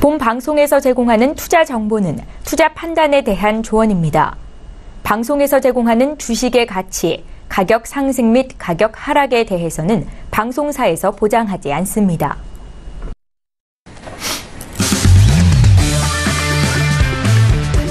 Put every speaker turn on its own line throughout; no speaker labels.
본 방송에서 제공하는 투자 정보는 투자 판단에 대한 조언입니다. 방송에서 제공하는 주식의 가치, 가격 상승 및 가격 하락에 대해서는 방송사에서 보장하지 않습니다.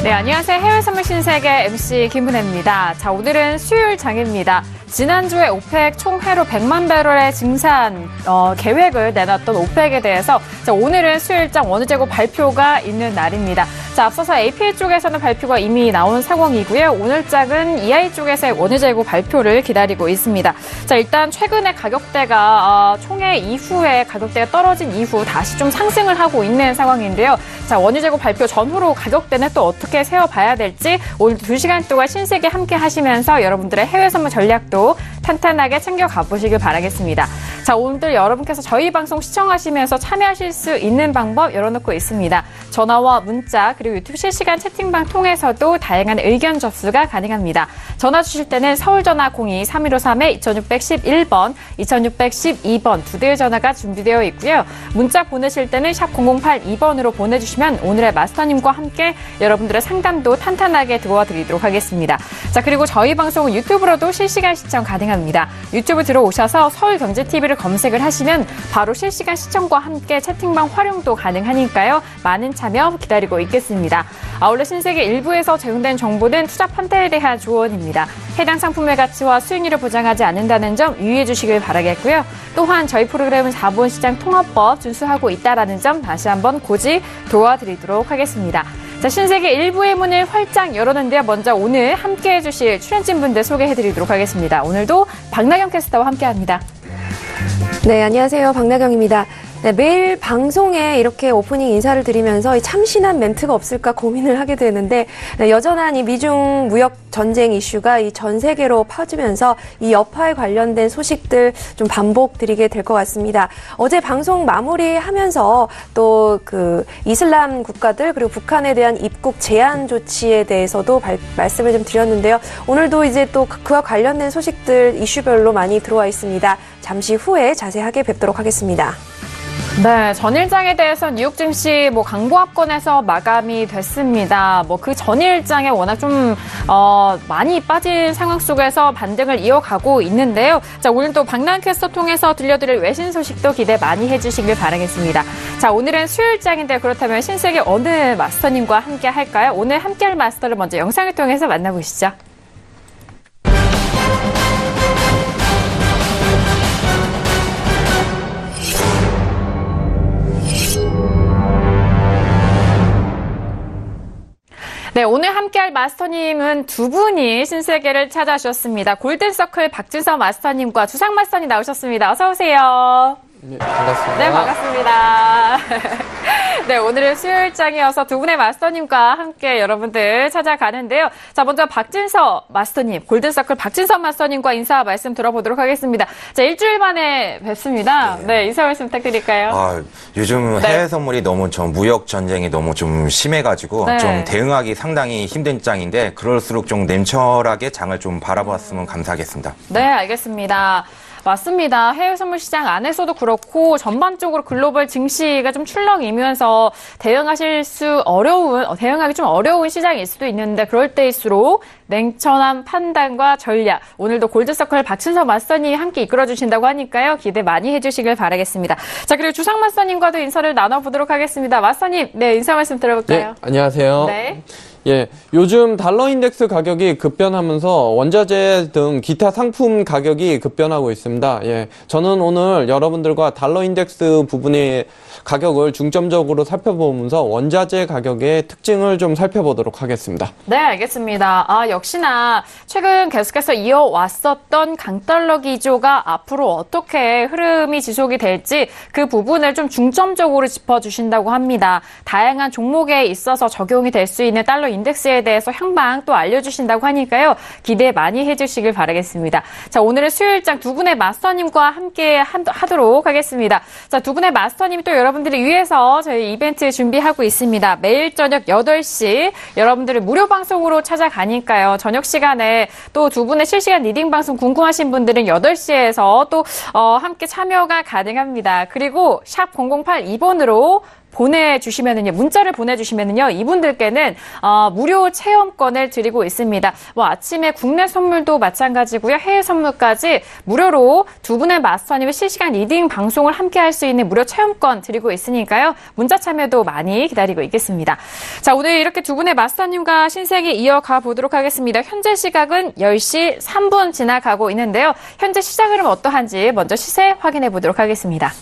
네, 안녕하세요. 해외선물 신세계 MC 김은혜입니다. 자, 오늘은 수요일 장입니다. 지난주에 오펙 총회로 100만 배럴의 증산 계획을 내놨던 오펙에 대해서 자, 오늘은 수요일장 원유재고 발표가 있는 날입니다. 자, 앞서서 APA 쪽에서는 발표가 이미 나온 상황이고요. 오늘장은 EI 쪽에서의 원유재고 발표를 기다리고 있습니다. 자, 일단 최근에 가격대가 총회 이후에 가격대가 떨어진 이후 다시 좀 상승을 하고 있는 상황인데요. 자, 원유재고 발표 전후로 가격대는 또 어떻게 세워봐야 될지 오늘 2시간 동안 신세계 함께 하시면서 여러분들의 해외 선물 전략도 탄탄하게 챙겨가 보시길 바라겠습니다. 자, 오늘 여러분께서 저희 방송 시청하시면서 참여하실 수 있는 방법 열어놓고 있습니다. 전화와 문자 그리고 유튜브 실시간 채팅방 통해서도 다양한 의견 접수가 가능합니다. 전화 주실 때는 서울전화 02-3153-2611번, 2612번 두 대의 전화가 준비되어 있고요. 문자 보내실 때는 샵 0082번으로 보내주시면 오늘의 마스터님과 함께 여러분들의 상담도 탄탄하게 도와드리도록 하겠습니다. 자, 그리고 저희 방송은 유튜브로도 실시간 시청 가능합니다. 유튜브 들어오셔서 서울경제TV를 검색을 하시면 바로 실시간 시청과 함께 채팅방 활용도 가능하니까요. 많은 참여 기다리고 있겠습니다. 아울러 신세계 일부에서 제공된 정보는 투자 판단에 대한 조언입니다. 해당 상품의 가치와 수익률을 보장하지 않는다는 점 유의해 주시길 바라겠고요. 또한 저희 프로그램은 자본시장 통합법 준수하고 있다는 점 다시 한번 고지 도와드리도록 하겠습니다. 자, 신세계 일부의 문을 활짝 열어놓는데요. 먼저 오늘 함께해 주실 출연진분들 소개해드리도록 하겠습니다. 오늘도 박나경 캐스터와 함께합니다.
네, 안녕하세요. 박나경입니다. 네, 매일 방송에 이렇게 오프닝 인사를 드리면서 이 참신한 멘트가 없을까 고민을 하게 되는데 네, 여전한 이 미중 무역 전쟁 이슈가 이 전 세계로 퍼지면서 이 여파에 관련된 소식들 좀 반복드리게 될 것 같습니다. 어제 방송 마무리하면서 또 그 이슬람 국가들 그리고 북한에 대한 입국 제한 조치에 대해서도 말씀을 좀 드렸는데요. 오늘도 이제 또 그와 관련된 소식들 이슈별로 많이 들어와 있습니다. 잠시 후에 자세하게 뵙도록 하겠습니다.
네, 전일장에 대해서 뉴욕 증시 강보합권에서 마감이 됐습니다. 그 전일장에 워낙 좀 많이 빠진 상황 속에서 반등을 이어가고 있는데요. 자, 오늘 또 박나경 캐스터 통해서 들려드릴 외신 소식도 기대 많이 해주시길 바라겠습니다. 자, 오늘은 수요일장인데 그렇다면 신세계 어느 마스터님과 함께 할까요? 오늘 함께할 마스터를 먼저 영상을 통해서 만나보시죠. 네, 오늘 함께할 마스터님은 두 분이 신세계를 찾아주셨습니다. 골든서클 박진서 마스터님과 주상 마스터님 나오셨습니다. 어서 오세요.
네, 반갑습니다.
네, 반갑습니다. 네, 오늘은 수요일장이어서 두 분의 마스터님과 함께 여러분들 찾아가는데요. 자, 먼저 박진서 마스터님, 골든서클 박진서 마스터님과 인사 말씀 들어보도록 하겠습니다. 자, 일주일 만에 뵙습니다. 네, 인사 말씀 부탁드릴까요?
요즘 해외 선물이 너무 무역 전쟁이 너무 좀 심해가지고 좀 대응하기 상당히 힘든 장인데 그럴수록 좀 냉철하게 장을 좀 바라봤으면 감사하겠습니다.
네, 알겠습니다. 맞습니다. 해외 선물 시장 안에서도 그렇고 전반적으로 글로벌 증시가 좀 출렁이면서 대응하기 좀 어려운 시장일 수도 있는데 그럴 때일수록 냉철한 판단과 전략. 오늘도 골드서클 박진서 마스터님이 함께 이끌어주신다고 하니까요. 기대 많이 해주시길 바라겠습니다. 자, 그리고 주상 마스터님과도 인사를 나눠보도록 하겠습니다. 마스터님, 네, 인사 말씀 들어볼까요?
네, 안녕하세요.
네.
예, 요즘 달러 인덱스 가격이 급변하면서 원자재 등 기타 상품 가격이 급변하고 있습니다. 예, 저는 오늘 여러분들과 달러 인덱스 부분의 가격을 중점적으로 살펴보면서 원자재 가격의 특징을 좀 살펴보도록 하겠습니다.
네, 알겠습니다. 역시나 최근 계속해서 이어왔었던 강달러 기조가 앞으로 어떻게 흐름이 지속이 될지 그 부분을 좀 중점적으로 짚어주신다고 합니다. 다양한 종목에 있어서 적용이 될 수 있는 달러 인덱스에 대해서 향방 또 알려주신다고 하니까요. 기대 많이 해주시길 바라겠습니다. 자, 오늘은 수요일장 두 분의 마스터님과 함께 하도록 하겠습니다. 자, 두 분의 마스터님 또 여러분들을 위해서 저희 이벤트 준비하고 있습니다. 매일 저녁 8시 여러분들을 무료 방송으로 찾아가니까요. 저녁 시간에 또 두 분의 실시간 리딩 방송 궁금하신 분들은 8시에서 또 함께 참여가 가능합니다. 그리고 샵 0082번으로 보내주시면은요, 문자를 보내주시면은요, 이분들께는 무료 체험권을 드리고 있습니다. 뭐 아침에 국내 선물도 마찬가지고요, 해외 선물까지 무료로 두 분의 마스터님의 실시간 리딩 방송을 함께 할 수 있는 무료 체험권 드리고 있으니까요, 문자 참여도 많이 기다리고 있겠습니다. 자, 오늘 이렇게 두 분의 마스터님과 신세계 이어가 보도록 하겠습니다. 현재 시각은 10시 3분 지나가고 있는데요. 현재 시장 흐름 어떠한지 먼저 시세 확인해 보도록 하겠습니다.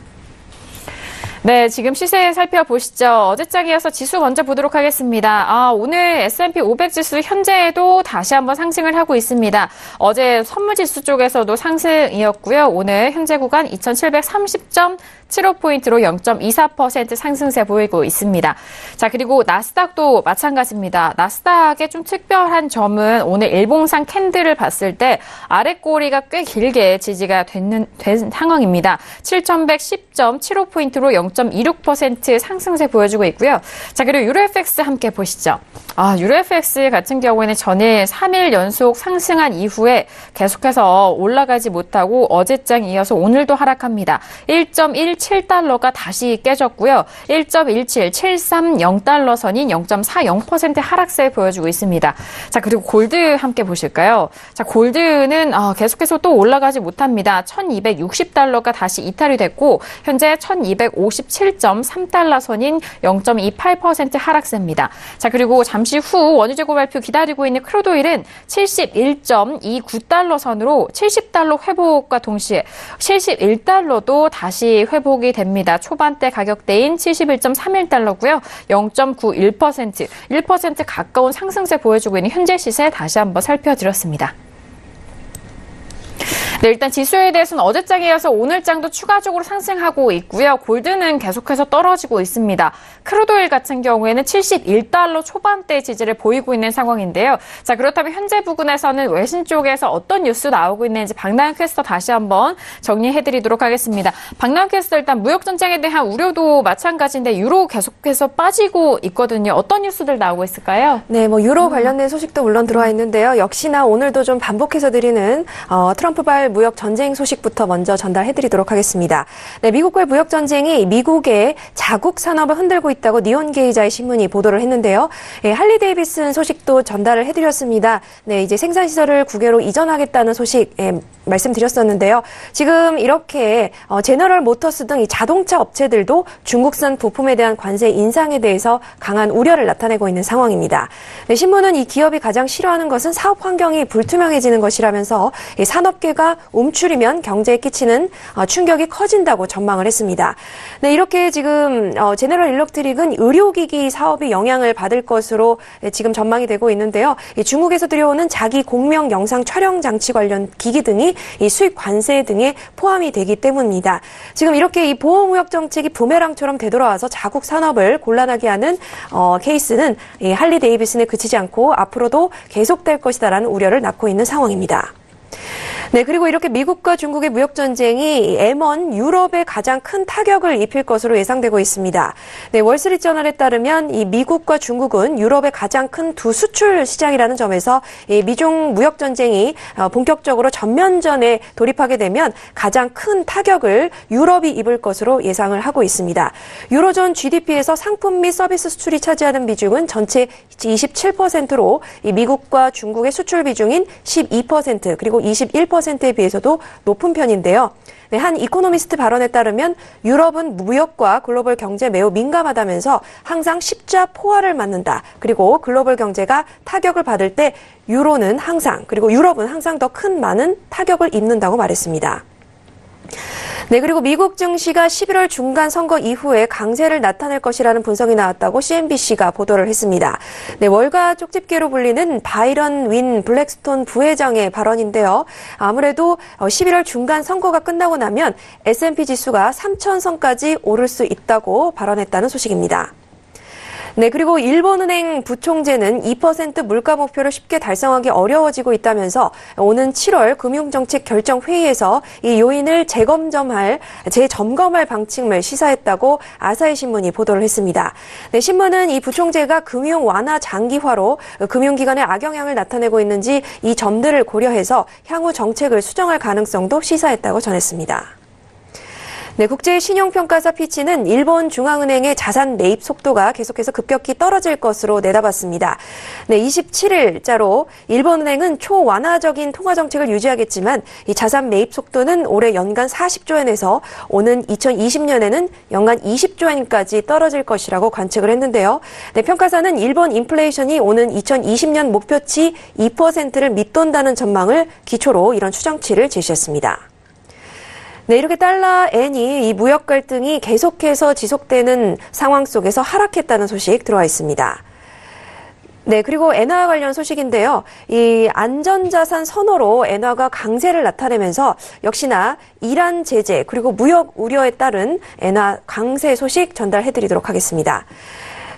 네, 지금 시세 살펴보시죠. 어제장 이어서 지수 먼저 보도록 하겠습니다. 오늘 S&P 500 지수 현재에도 다시 한번 상승을 하고 있습니다. 어제 선물지수 쪽에서도 상승이었고요. 오늘 현재 구간 2730.75포인트로 0.24% 상승세 보이고 있습니다. 자, 그리고 나스닥도 마찬가지입니다. 나스닥의 좀 특별한 점은 오늘 일봉상 캔들을 봤을 때 아래 꼬리가 꽤 길게 지지가 된 상황입니다. 7110.75포인트로 0.26% 상승세 보여주고 있고요. 자, 그리고 유로FX 함께 보시죠. 유로FX 같은 경우에는 전일 3일 연속 상승한 이후에 계속해서 올라가지 못하고 어제장 이어서 오늘도 하락합니다. 1.17달러가 다시 깨졌고요. 1.17730달러 선인 0.40% 하락세 보여주고 있습니다. 자, 그리고 골드 함께 보실까요? 자, 골드는 계속해서 또 올라가지 못합니다. 1260달러가 다시 이탈이 됐고 현재 1257.3달러 선인 0.28% 하락세입니다. 자, 그리고 잠시 후 원유재고 발표 기다리고 있는 크루드오일은 71.29달러 선으로 70달러 회복과 동시에 71달러도 다시 회복이 됩니다. 초반대 가격대인 71.31달러고요. 0.91%, 1% 가까운 상승세 보여주고 있는 현재 시세 다시 한번 살펴드렸습니다. 네, 일단 지수에 대해서는 어제장에 이어서 오늘장도 추가적으로 상승하고 있고요. 골드는 계속해서 떨어지고 있습니다. 크루드오일 같은 경우에는 71달러 초반대 지지를 보이고 있는 상황인데요. 자, 그렇다면 현재 부근에서는 외신 쪽에서 어떤 뉴스 나오고 있는지 박나영 캐스터 다시 한번 정리해드리도록 하겠습니다. 박나영 캐스터, 일단 무역전쟁에 대한 우려도 마찬가지인데 유로 계속해서 빠지고 있거든요. 어떤 뉴스들 나오고 있을까요?
네, 유로 관련된 소식도 물론 들어와 있는데요. 역시나 오늘도 좀 반복해서 드리는 트럼프발 무역 전쟁 소식부터 먼저 전달해드리도록 하겠습니다. 네, 미국과의 무역 전쟁이 미국의 자국 산업을 흔들고 있다고 니혼게이자의 신문이 보도를 했는데요. 네, 할리 데이비슨 소식도 전달을 해드렸습니다. 네, 이제 생산시설을 국외로 이전하겠다는 소식 말씀드렸었는데요. 지금 이렇게 제너럴 모터스 등 이 자동차 업체들도 중국산 부품에 대한 관세 인상에 대해서 강한 우려를 나타내고 있는 상황입니다. 네, 신문은 이 기업이 가장 싫어하는 것은 사업 환경이 불투명해지는 것이라면서 이 산업계가 움츠리면 경제에 끼치는 충격이 커진다고 전망을 했습니다. 네, 이렇게 지금 제너럴 일렉트릭은 의료기기 사업이 영향을 받을 것으로 지금 전망이 되고 있는데요. 이 중국에서 들여오는 자기 공명 영상 촬영 장치 관련 기기 등이 이 수입 관세 등에 포함이 되기 때문입니다. 지금 이렇게 이 보호무역 정책이 부메랑처럼 되돌아와서 자국 산업을 곤란하게 하는 케이스는 이 할리 데이비슨에 그치지 않고 앞으로도 계속될 것이다라는 우려를 낳고 있는 상황입니다. 네, 그리고 이렇게 미국과 중국의 무역 전쟁이 M1 유럽에 가장 큰 타격을 입힐 것으로 예상되고 있습니다. 네, 월스트리트저널에 따르면 이 미국과 중국은 유럽의 가장 큰 두 수출 시장이라는 점에서 이 미중 무역 전쟁이 본격적으로 전면전에 돌입하게 되면 가장 큰 타격을 유럽이 입을 것으로 예상을 하고 있습니다. 유로존 GDP에서 상품 및 서비스 수출이 차지하는 비중은 전체 27%로 이 미국과 중국의 수출 비중인 12% 그리고 21%에 비해서도 높은 편인데요. 네, 한 이코노미스트 발언에 따르면 유럽은 무역과 글로벌 경제에 매우 민감하다면서 항상 십자포화를 맞는다. 그리고 글로벌 경제가 타격을 받을 때 유럽은 항상 더 큰 많은 타격을 입는다고 말했습니다. 네, 그리고 미국 증시가 11월 중간 선거 이후에 강세를 나타낼 것이라는 분석이 나왔다고 CNBC가 보도를 했습니다. 네, 월가 쪽집게로 불리는 바이런 윈 블랙스톤 부회장의 발언인데요. 아무래도 11월 중간 선거가 끝나고 나면 S&P 지수가 3,000선까지 오를 수 있다고 발언했다는 소식입니다. 네, 그리고 일본은행 부총재는 2% 물가 목표를 쉽게 달성하기 어려워지고 있다면서 오는 7월 금융정책 결정회의에서 이 요인을 재점검할 방침을 시사했다고 아사히 신문이 보도를 했습니다. 네, 신문은 이 부총재가 금융 완화 장기화로 금융기관에 악영향을 나타내고 있는지 이 점들을 고려해서 향후 정책을 수정할 가능성도 시사했다고 전했습니다. 네, 국제신용평가사 피치는 일본 중앙은행의 자산 매입 속도가 계속해서 급격히 떨어질 것으로 내다봤습니다. 네, 27일자로 일본은행은 초완화적인 통화정책을 유지하겠지만 이 자산 매입 속도는 올해 연간 40조 엔에서 오는 2020년에는 연간 20조 엔까지 떨어질 것이라고 관측을 했는데요. 네, 평가사는 일본 인플레이션이 오는 2020년 목표치 2%를 밑돈다는 전망을 기초로 이런 추정치를 제시했습니다. 네, 이렇게 달러 엔이 이 무역 갈등이 계속해서 지속되는 상황 속에서 하락했다는 소식 들어와 있습니다. 네, 그리고 엔화 관련 소식인데요. 이 안전자산 선호로 엔화가 강세를 나타내면서 역시나 이란 제재 그리고 무역 우려에 따른 엔화 강세 소식 전달해드리도록 하겠습니다.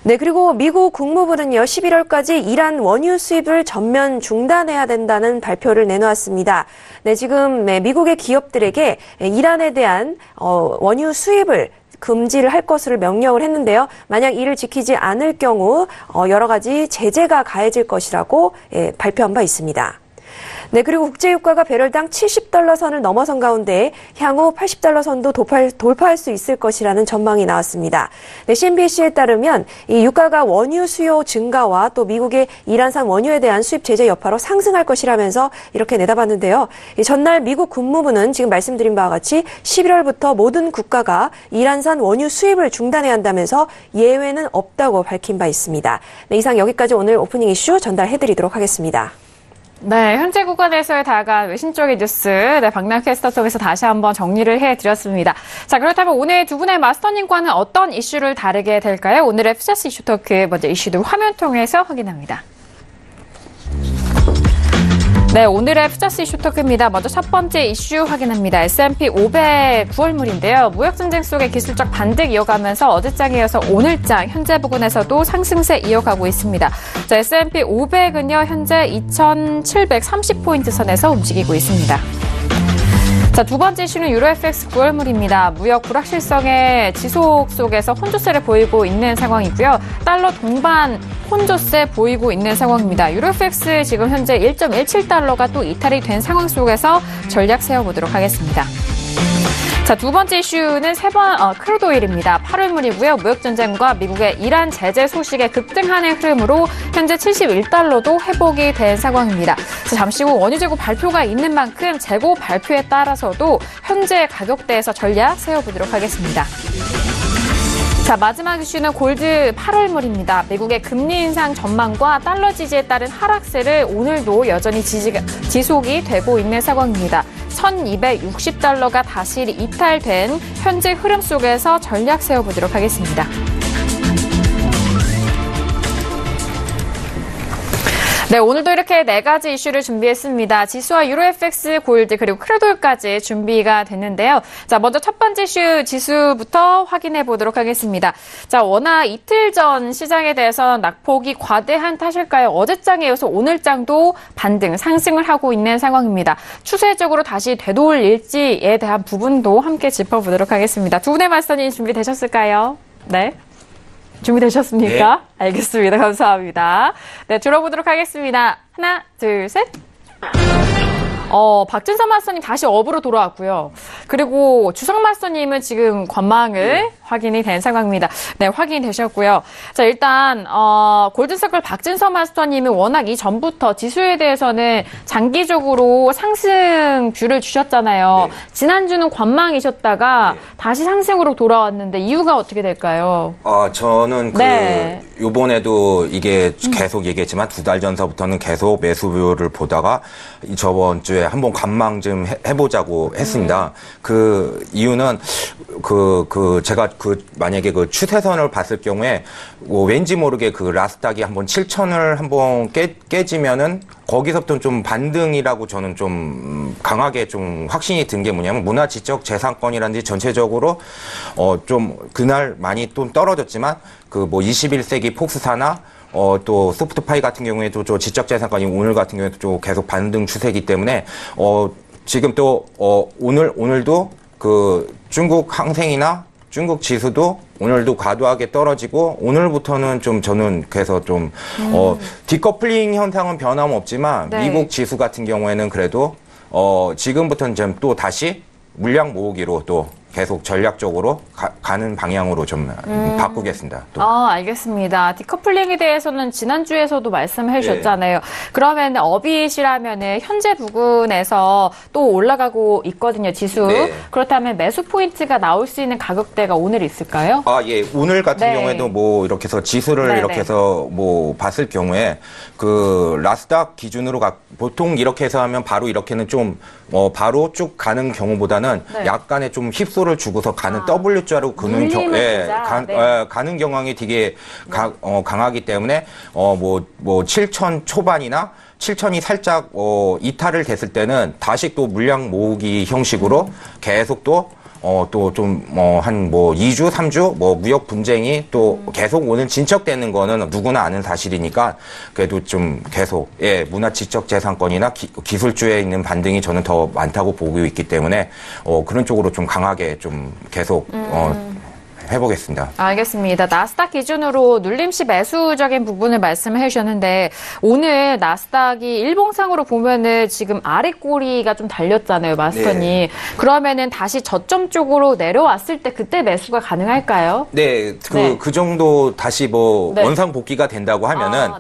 네, 그리고 미국 국무부는요, 11월까지 이란 원유 수입을 전면 중단해야 된다는 발표를 내놓았습니다. 네, 지금 미국의 기업들에게 이란에 대한 원유 수입을 금지를 할 것을 명령을 했는데요. 만약 이를 지키지 않을 경우 여러 가지 제재가 가해질 것이라고 발표한 바 있습니다. 네, 그리고 국제유가가 배럴당 70달러 선을 넘어선 가운데 향후 80달러 선도 돌파할 수 있을 것이라는 전망이 나왔습니다. 네, CNBC에 따르면 이 유가가 원유 수요 증가와 또 미국의 이란산 원유에 대한 수입 제재 여파로 상승할 것이라면서 이렇게 내다봤는데요. 이 전날 미국 국무부는 지금 말씀드린 바와 같이 11월부터 모든 국가가 이란산 원유 수입을 중단해야 한다면서 예외는 없다고 밝힌 바 있습니다. 네, 이상 여기까지 오늘 오프닝 이슈 전달해드리도록 하겠습니다.
네, 현재 구간에서의 다양한 외신 쪽의 뉴스, 박나영 캐스터 통해서 다시 한번 정리를 해드렸습니다. 자, 그렇다면 오늘 두 분의 마스터님과는 어떤 이슈를 다루게 될까요? 오늘의 퓨처스 이슈 토크, 먼저 이슈들 화면 통해서 확인합니다. 네, 오늘의 퓨처스 이슈 토크입니다. 먼저 첫 번째 이슈 확인합니다. S&P 500 9월물인데요. 무역전쟁 속의 기술적 반등 이어가면서 어제장에 이어서 오늘장 현재 부근에서도 상승세 이어가고 있습니다. 자, S&P 500은요, 현재 2,730포인트 선에서 움직이고 있습니다. 자, 두 번째 이슈는 유로FX 9월물입니다. 무역 불확실성의 지속 속에서 혼조세를 보이고 있는 상황이고요. 달러 동반 혼조세 보이고 있는 상황입니다. 유로FX 지금 현재 1.17달러가 또 이탈이 된 상황 속에서 전략 세워보도록 하겠습니다. 자, 두 번째 이슈는 크루드 오일입니다. 8월물이고요. 무역전쟁과 미국의 이란 제재 소식에 급등하는 흐름으로 현재 71달러도 회복이 된 상황입니다. 자, 잠시 후 원유 재고 발표가 있는 만큼 재고 발표에 따라서도 현재 가격대에서 전략 세워보도록 하겠습니다. 자, 마지막 이슈는 골드 8월물입니다. 미국의 금리 인상 전망과 달러 지지에 따른 하락세를 오늘도 여전히 지속이 되고 있는 상황입니다. 1,260달러가 다시 이탈된 현재 흐름 속에서 전략 세워보도록 하겠습니다. 네, 오늘도 이렇게 네 가지 이슈를 준비했습니다. 지수와 유로FX, 골드, 그리고 크루드오일까지 준비가 됐는데요. 자, 먼저 첫 번째 이슈 지수부터 확인해 보도록 하겠습니다. 자, 워낙 이틀 전 시장에 대해서 낙폭이 과대한 탓일까요? 어제장에 이어서 오늘장도 반등, 상승을 하고 있는 상황입니다. 추세적으로 다시 되돌릴지에 대한 부분도 함께 짚어보도록 하겠습니다. 두 분의 마스터님 준비되셨을까요? 네. 준비되셨습니까? 네. 알겠습니다. 감사합니다. 네, 들어보도록 하겠습니다. 하나, 둘, 셋. 박진선 마스터님 다시 업으로 돌아왔고요. 그리고 주성 마스터님은 지금 관망을 확인이 된 상황입니다. 네, 확인이 되셨고요. 자, 일단 골든서클 박진선 마스터님은 워낙 이전부터 지수에 대해서는 장기적으로 상승뷰를 주셨잖아요. 네. 지난주는 관망이셨다가 다시 상승으로 돌아왔는데 이유가 어떻게 될까요?
저는 요번에도 이게 계속 얘기했지만 두 달 전서부터는 계속 매수뷰를 보다가 저번 주에 한번 관망 좀 해보자고 했습니다. 그 이유는 제가 만약에 그 추세선을 봤을 경우에 왠지 모르게 그 라스닥이 한번 7,000을 한번 깨지면은 거기서부터는 좀 반등이라고 저는 좀 강하게 좀 확신이 든 게 뭐냐면 문화지적 재산권이라든지 전체적으로 좀 그날 많이 좀 떨어졌지만 그 뭐 21세기 폭스사나 또 소프트파이 같은 경우에도 저 지적재산권이 오늘 같은 경우에도 좀 계속 반등 추세이기 때문에 지금 또 오늘도 그 중국 항생이나 중국 지수도 오늘도 과도하게 떨어지고 오늘부터는 좀 저는 그래서 좀 디커플링 현상은 변함없지만 네. 미국 지수 같은 경우에는 그래도 지금부터는 좀 또 다시 물량 모으기로 또 계속 전략적으로 가는 방향으로 좀 바꾸겠습니다. 또.
알겠습니다. 디커플링에 대해서는 지난주에서도 말씀해 주셨잖아요. 네. 그러면 업잇이라면은 현재 부근에서 또 올라가고 있거든요, 지수. 네. 그렇다면 매수 포인트가 나올 수 있는 가격대가 오늘 있을까요?
예. 오늘 같은 경우에도 뭐 이렇게 해서 지수를 이렇게 해서 뭐 봤을 경우에 그 나스닥 기준으로 보통 이렇게 해서 하면 바로 이렇게는 좀 바로 쭉 가는 경우보다는 약간의 좀 힙소를 주고서 가는 W자로 그는 가는 경향이 되게 강하기 때문에 뭐 7천 초반이나 7천이 살짝 이탈을 됐을 때는 다시 또 물량 모으기 형식으로 계속 또 좀 한 2주, 3주 무역 분쟁이 또 계속 오늘 진척되는 거는 누구나 아는 사실이니까 그래도 좀 계속 문화 지적 재산권이나 기술주에 있는 반등이 저는 더 많다고 보고 있기 때문에 그런 쪽으로 좀 강하게 좀 계속 해보겠습니다.
알겠습니다. 나스닥 기준으로 눌림시 매수적인 부분을 말씀해 주셨는데 오늘 나스닥이 일봉상으로 보면은 지금 아래 꼬리가 좀 달렸잖아요, 마스터님. 네. 그러면은 다시 저점 쪽으로 내려왔을 때 그때 매수가 가능할까요?
네, 그 정도 다시 원상 복귀가 된다고 하면은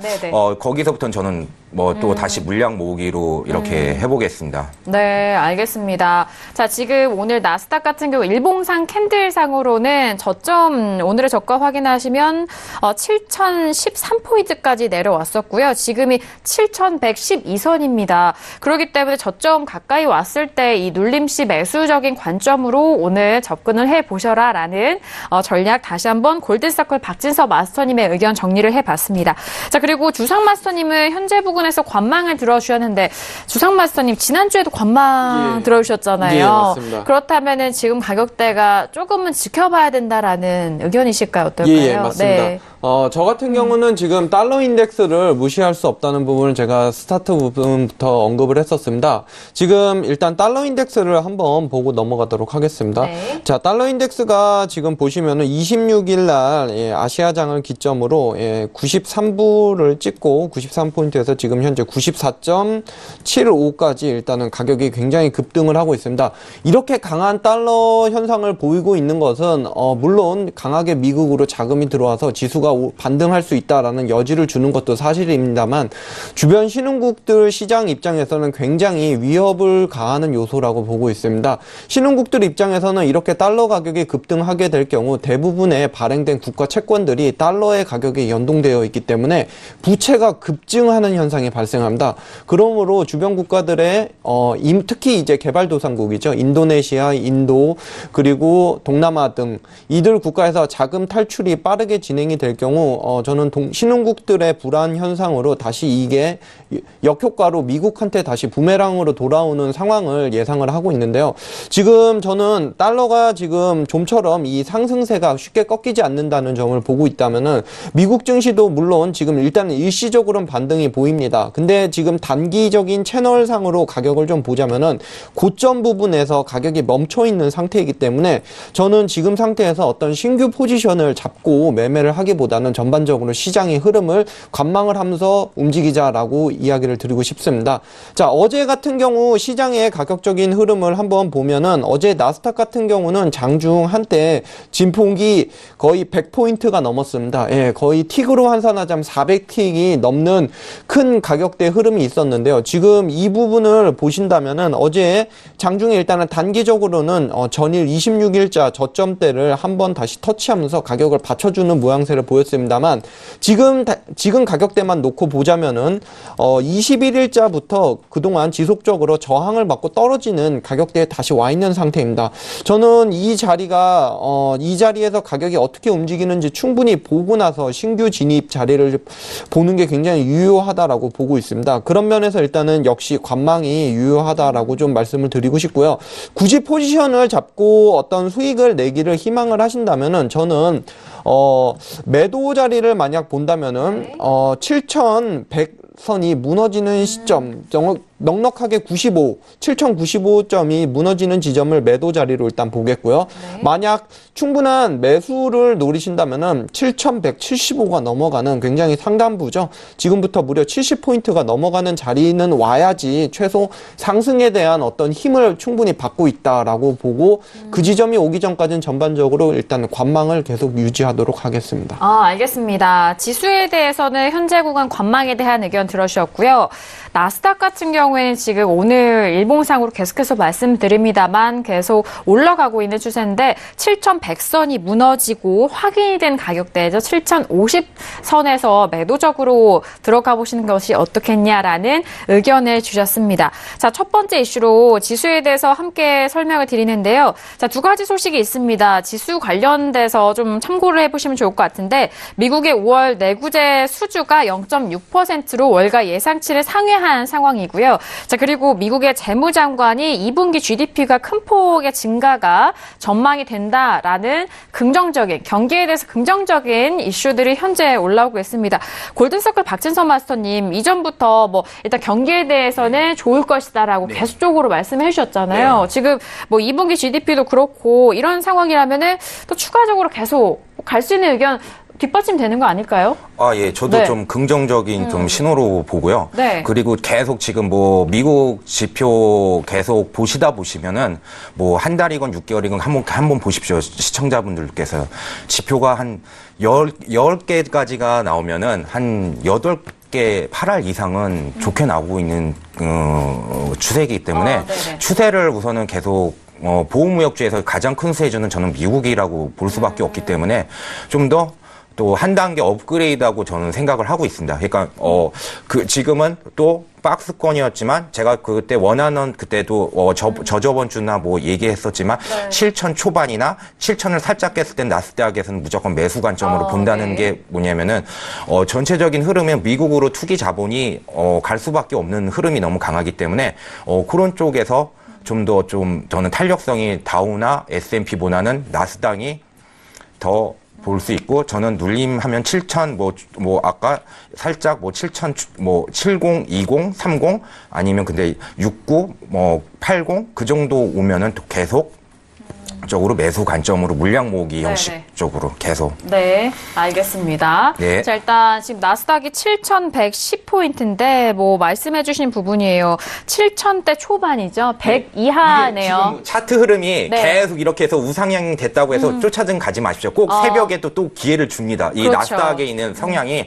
거기서부터는 저는 또 다시 물량 모으기로 이렇게 해보겠습니다.
네, 알겠습니다. 자, 지금 오늘 나스닥 같은 경우 일봉상 캔들상으로는 저점, 오늘의 저가 확인하시면 7,013포인트까지 내려왔었고요. 지금이 7,112선입니다. 그렇기 때문에 저점 가까이 왔을 때 이 눌림시 매수적인 관점으로 오늘 접근을 해보셔라라는 전략 다시 한번 골든서클 박진서 마스터님의 의견 정리를 해봤습니다. 자, 그리고 주상 마스터님은 현재 부근에서 관망을 들어주셨는데 주상 마스터님 지난주에도 관망 들어주셨잖아요.
예, 맞습니다.
그렇다면은 지금 가격대가 조금은 지켜봐야 된다라는 의견이실까요? 어떨까요?
예, 맞습니다.
네.
저 같은 경우는 지금 달러 인덱스를 무시할 수 없다는 부분을 제가 스타트 부분부터 언급을 했었습니다. 지금 일단 달러 인덱스를 한번 보고 넘어가도록 하겠습니다. 네. 자, 달러 인덱스가 지금 보시면은 26일 날 아시아장을 기점으로 93부를 찍고 93포인트에서 지금 현재 94.75까지 일단은 가격이 굉장히 급등을 하고 있습니다. 이렇게 강한 달러 현상을 보이고 있는 것은 물론 강하게 미국으로 자금이 들어와서 지수가 반등할 수 있다라는 여지를 주는 것도 사실입니다만 주변 신흥국들 시장 입장에서는 굉장히 위협을 가하는 요소라고 보고 있습니다. 신흥국들 입장에서는 이렇게 달러 가격이 급등하게 될 경우 대부분의 발행된 국가 채권들이 달러의 가격에 연동되어 있기 때문에 부채가 급증하는 현상이 발생합니다. 그러므로 주변 국가들의 특히 이제 개발도상국이죠. 인도네시아, 인도 그리고 동남아 등 이들 국가에서 자금 탈출이 빠르게 진행이 될 경우 저는 신흥국들의 불안 현상으로 다시 이게 역효과로 미국한테 다시 부메랑으로 돌아오는 상황을 예상을 하고 있는데요. 지금 저는 달러가 지금 좀처럼 이 상승세가 쉽게 꺾이지 않는다는 점을 보고 있다면은 미국 증시도 물론 지금 일단 일시적으로는 반등이 보입니다. 근데 지금 단기적인 채널상으로 가격을 좀 보자면은 고점 부분에서 가격이 멈춰 있는 상태이기 때문에 저는 지금 상태에서 어떤 신규 포지션을 잡고 매매를 하기보다는 전반적으로 시장의 흐름을 관망을 하면서 움직이자라고 이야기를 드리고 싶습니다. 자, 어제 같은 경우 시장의 가격적인 흐름을 한번 보면은 어제 나스닥 같은 경우는 장중 한때 진폭이 거의 100포인트가 넘었습니다. 거의 틱으로 환산하자면 400틱이 넘는 큰 가격대 흐름이 있었는데요. 지금 이 부분을 보신다면은 어제 장중에 일단은 단기적으로는 전일 26일자 저점대를 한번 다시 터치하면서 가격을 받쳐주는 모양새를 보였습니다만 지금 가격대만 놓고 보자면은 21일자부터 그동안 지속적으로 저항을 받고 떨어지는 가격대에 다시 와 있는 상태입니다. 저는 이 자리에서 가격이 어떻게 움직이는지 충분히 보고 나서 신규 진입 자리를 보는 게 굉장히 유효하다라고 보고 있습니다. 그런 면에서 일단은 역시 관망이 유효하다라고 좀 말씀을 드리고 싶고요. 굳이 포지션을 잡고 어떤 수익을 내기를 희망을 하신다면은 저는 매도 자리를 만약 본다면은 7,100선이 무너지는 시점 넉넉하게 7,095점이 무너지는 지점을 매도 자리로 일단 보겠고요.
네.
만약 충분한 매수를 노리신다면은 7,175가 넘어가는 굉장히 상단부죠. 지금부터 무려 70포인트가 넘어가는 자리는 와야지 최소 상승에 대한 어떤 힘을 충분히 받고 있다라고 보고 그 지점이 오기 전까지는 전반적으로 일단 관망을 계속 유지하도록 하겠습니다.
알겠습니다. 지수에 대해서는 현재 구간 관망에 대한 의견 들어주셨고요. 나스닥 같은 경우에는 지금 오늘 일봉상으로 계속해서 말씀드립니다만 계속 올라가고 있는 추세인데 7,100선이 무너지고 확인이 된 가격대죠. 7,050선에서 매도적으로 들어가 보시는 것이 어떻겠냐라는 의견을 주셨습니다. 자, 첫 번째 이슈로 지수에 대해서 함께 설명을 드리는데요. 자, 두 가지 소식이 있습니다. 지수 관련돼서 좀 참고를 해보시면 좋을 것 같은데 미국의 5월 내구재 수주가 0.6%로 월가 예상치를 상회한 상황이고요. 자, 그리고 미국의 재무장관이 2분기 GDP가 큰 폭의 증가가 전망이 된다라는 긍정적인, 경기에 대해서 긍정적인 이슈들이 현재 올라오고 있습니다. 골든서클 박진선 마스터님, 이전부터 뭐 일단 경기에 대해서는 좋을 것이다라고 계속적으로 말씀해 주셨잖아요. 지금 뭐 2분기 GDP도 그렇고 이런 상황이라면은 또 추가적으로 계속 갈 수 있는 의견 뒷받침되는 거 아닐까요?
예. 저도 좀 긍정적인 좀 신호로 보고요.
네.
그리고 계속 지금 뭐 미국 지표 계속 보시면은 뭐 한 달이건 6개월이건 한번 보십시오. 시청자분들께서. 지표가 한 10개까지가 나오면은 한 8개, 8할 이상은 좋게 나오고 있는 추세이기 때문에 추세를 우선은 계속 보호무역주에서 가장 큰 수혜주는 저는 미국이라고 볼 수밖에 없기 때문에 좀 더 또 한 단계 업그레이드하고 저는 생각을 하고 있습니다. 그러니까 지금은 또 박스권이었지만 제가 그때 원하는 그때도 저번 주나 뭐 얘기했었지만 7천 초반이나 7천을 살짝 깼을 땐 나스닥에서는 무조건 매수 관점으로 본다는 게 뭐냐면은 전체적인 흐름은 미국으로 투기 자본이 갈 수밖에 없는 흐름이 너무 강하기 때문에 그런 쪽에서 좀 더 저는 탄력성이 다우나 S&P보다는 나스닥이 더 볼 수 있고 저는 눌림하면 7,000 아까 살짝 7,000 70, 20, 30 아니면 근데 69 80 그 정도 오면은 또 계속 적으로 매수 관점으로 물량 모으기 형식적으로 계속.
네, 알겠습니다.
네.
자, 일단 지금 나스닥이 7,110포인트인데 뭐 말씀해 주신 부분이에요. 7,000대 초반이죠. 100 이하네요.
지금 차트 흐름이 계속 이렇게 해서 우상향 됐다고 해서 쫓아든 가지 마십시오. 꼭 새벽에 또 기회를 줍니다. 이 나스닥에 있는 성향이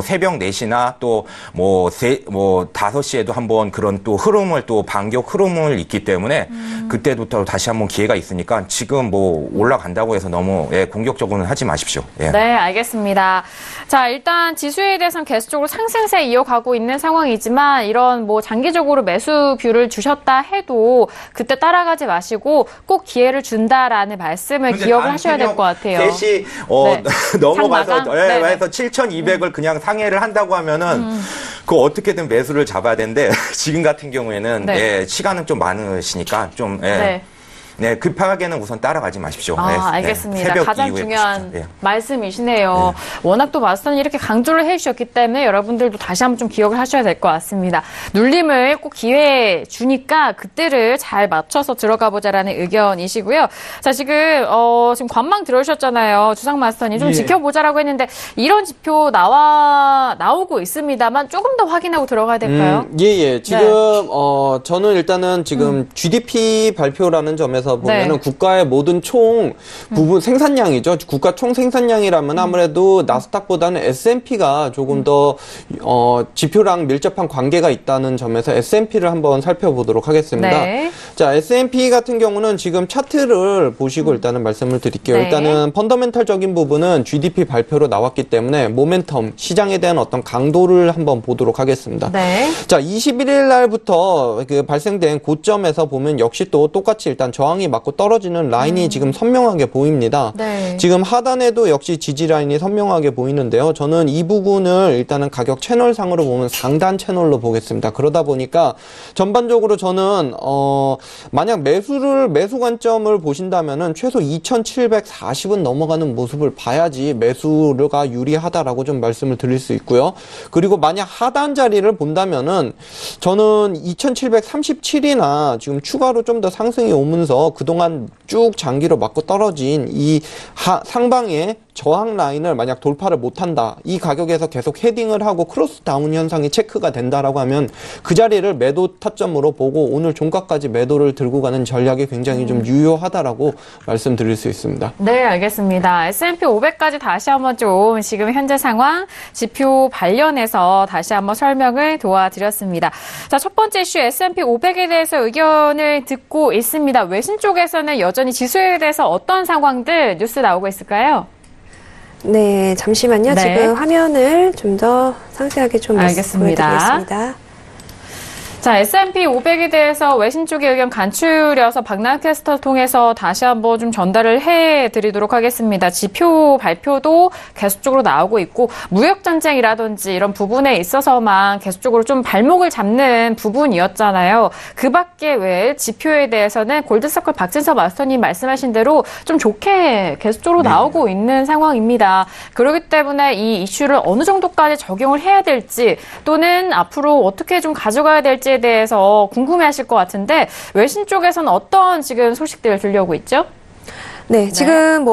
새벽 4시나 또 5시에도 한번 그런 또 흐름을 또 반격 흐름을 있기 때문에 그때부터 다시 한번 기회가 있으니까 지금 뭐 올라간다고 해서 너무 공격적으로는 하지 마십시오. 예.
네, 알겠습니다. 자, 일단 지수에 대해서는 계속적으로 상승세 이어가고 있는 상황이지만 이런 뭐 장기적으로 매수 뷰를 주셨다 해도 그때 따라가지 마시고 꼭 기회를 준다라는 말씀을 기억을 하셔야 될 것 같아요.
3시 넘어가서 해서 7,200을 그냥 상해를 한다고 하면은 그 어떻게든 매수를 잡아야 되는데 지금 같은 경우에는 시간은 좀 많으시니까 좀 급하게는 우선 따라가지 마십시오.
알겠습니다. 가장 중요한 말씀이시네요. 워낙 또 마스터는 이렇게 강조를 해주셨기 때문에 여러분들도 다시 한번 좀 기억을 하셔야 될 것 같습니다. 눌림을 꼭 기회에 주니까 그때를 잘 맞춰서 들어가 보자라는 의견이시고요. 자, 지금 관망 들어오셨잖아요. 주상 마스터님 좀 지켜보자라고 했는데 이런 지표 나오고 있습니다만 조금 더 확인하고 들어가야 될까요?
지금 저는 일단은 지금 GDP 발표라는 점에서 보면은 국가의 모든 총 부분 생산량이죠. 국가 총 생산량이라면 아무래도 나스닥보다는 S&P가 조금 더 지표랑 밀접한 관계가 있다는 점에서 S&P를 한번 살펴보도록 하겠습니다. 자, S&P 같은 경우는 지금 차트를 보시고 일단은 말씀을 드릴게요. 일단은 펀더멘탈적인 부분은 GDP 발표로 나왔기 때문에 모멘텀, 시장에 대한 어떤 강도를 한번 보도록 하겠습니다. 자, 21일 날부터 발생된 고점에서 보면 역시 또 똑같이 일단 저항 저항이 맞고 떨어지는 라인이 지금 선명하게 보입니다.
네.
지금 하단에도 역시 지지 라인이 선명하게 보이는데요. 저는 이 부분을 일단은 가격 채널상으로 보면 상단 채널로 보겠습니다. 그러다 보니까 전반적으로 저는 만약 매수 관점을 보신다면은 최소 2,740은 넘어가는 모습을 봐야지 매수가 유리하다라고 좀 말씀을 드릴 수 있고요. 그리고 만약 하단 자리를 본다면은 저는 2,737이나 지금 추가로 좀 더 상승이 오면서 그동안 쭉 장기로 맞고 떨어진 이 상방의 저항 라인을 만약 돌파를 못한다. 이 가격에서 계속 헤딩을 하고 크로스 다운 현상이 체크가 된다라고 하면 그 자리를 매도 타점으로 보고 오늘 종가까지 매도를 들고 가는 전략이 굉장히 좀 유효하다라고 말씀드릴 수 있습니다.
네, 알겠습니다. S&P 500까지 다시 한번 좀 지금 현재 상황, 지표 관련해서 다시 한번 설명을 도와드렸습니다. 자, 첫 번째 이슈 S&P 500에 대해서 의견을 듣고 있습니다. 외신 쪽에서는 여전히 지수에 대해서 어떤 상황들 뉴스 나오고 있을까요?
네, 잠시만요.
네.
지금 화면을 좀 더 상세하게 좀
알겠습니다.
보여드리겠습니다.
자, S&P 500에 대해서 외신 쪽의 의견 간추려서 박나은 캐스터 통해서 다시 한번 좀 전달을 해드리도록 하겠습니다. 지표 발표도 계속적으로 나오고 있고 무역전쟁이라든지 이런 부분에 있어서만 계속적으로 좀 발목을 잡는 부분이었잖아요. 그 밖에 왜 지표에 대해서는 골드서클 박진서 마스터님 말씀하신 대로 좀 좋게 계속적으로 나오고 있는 상황입니다. 그렇기 때문에 이 이슈를 어느 정도까지 적용을 해야 될지 또는 앞으로 어떻게 좀 가져가야 될지 대해서 궁금해하실 것 같은데 외신 쪽에서는 어떤 지금 소식들을 들려오고 있죠?
네, 지금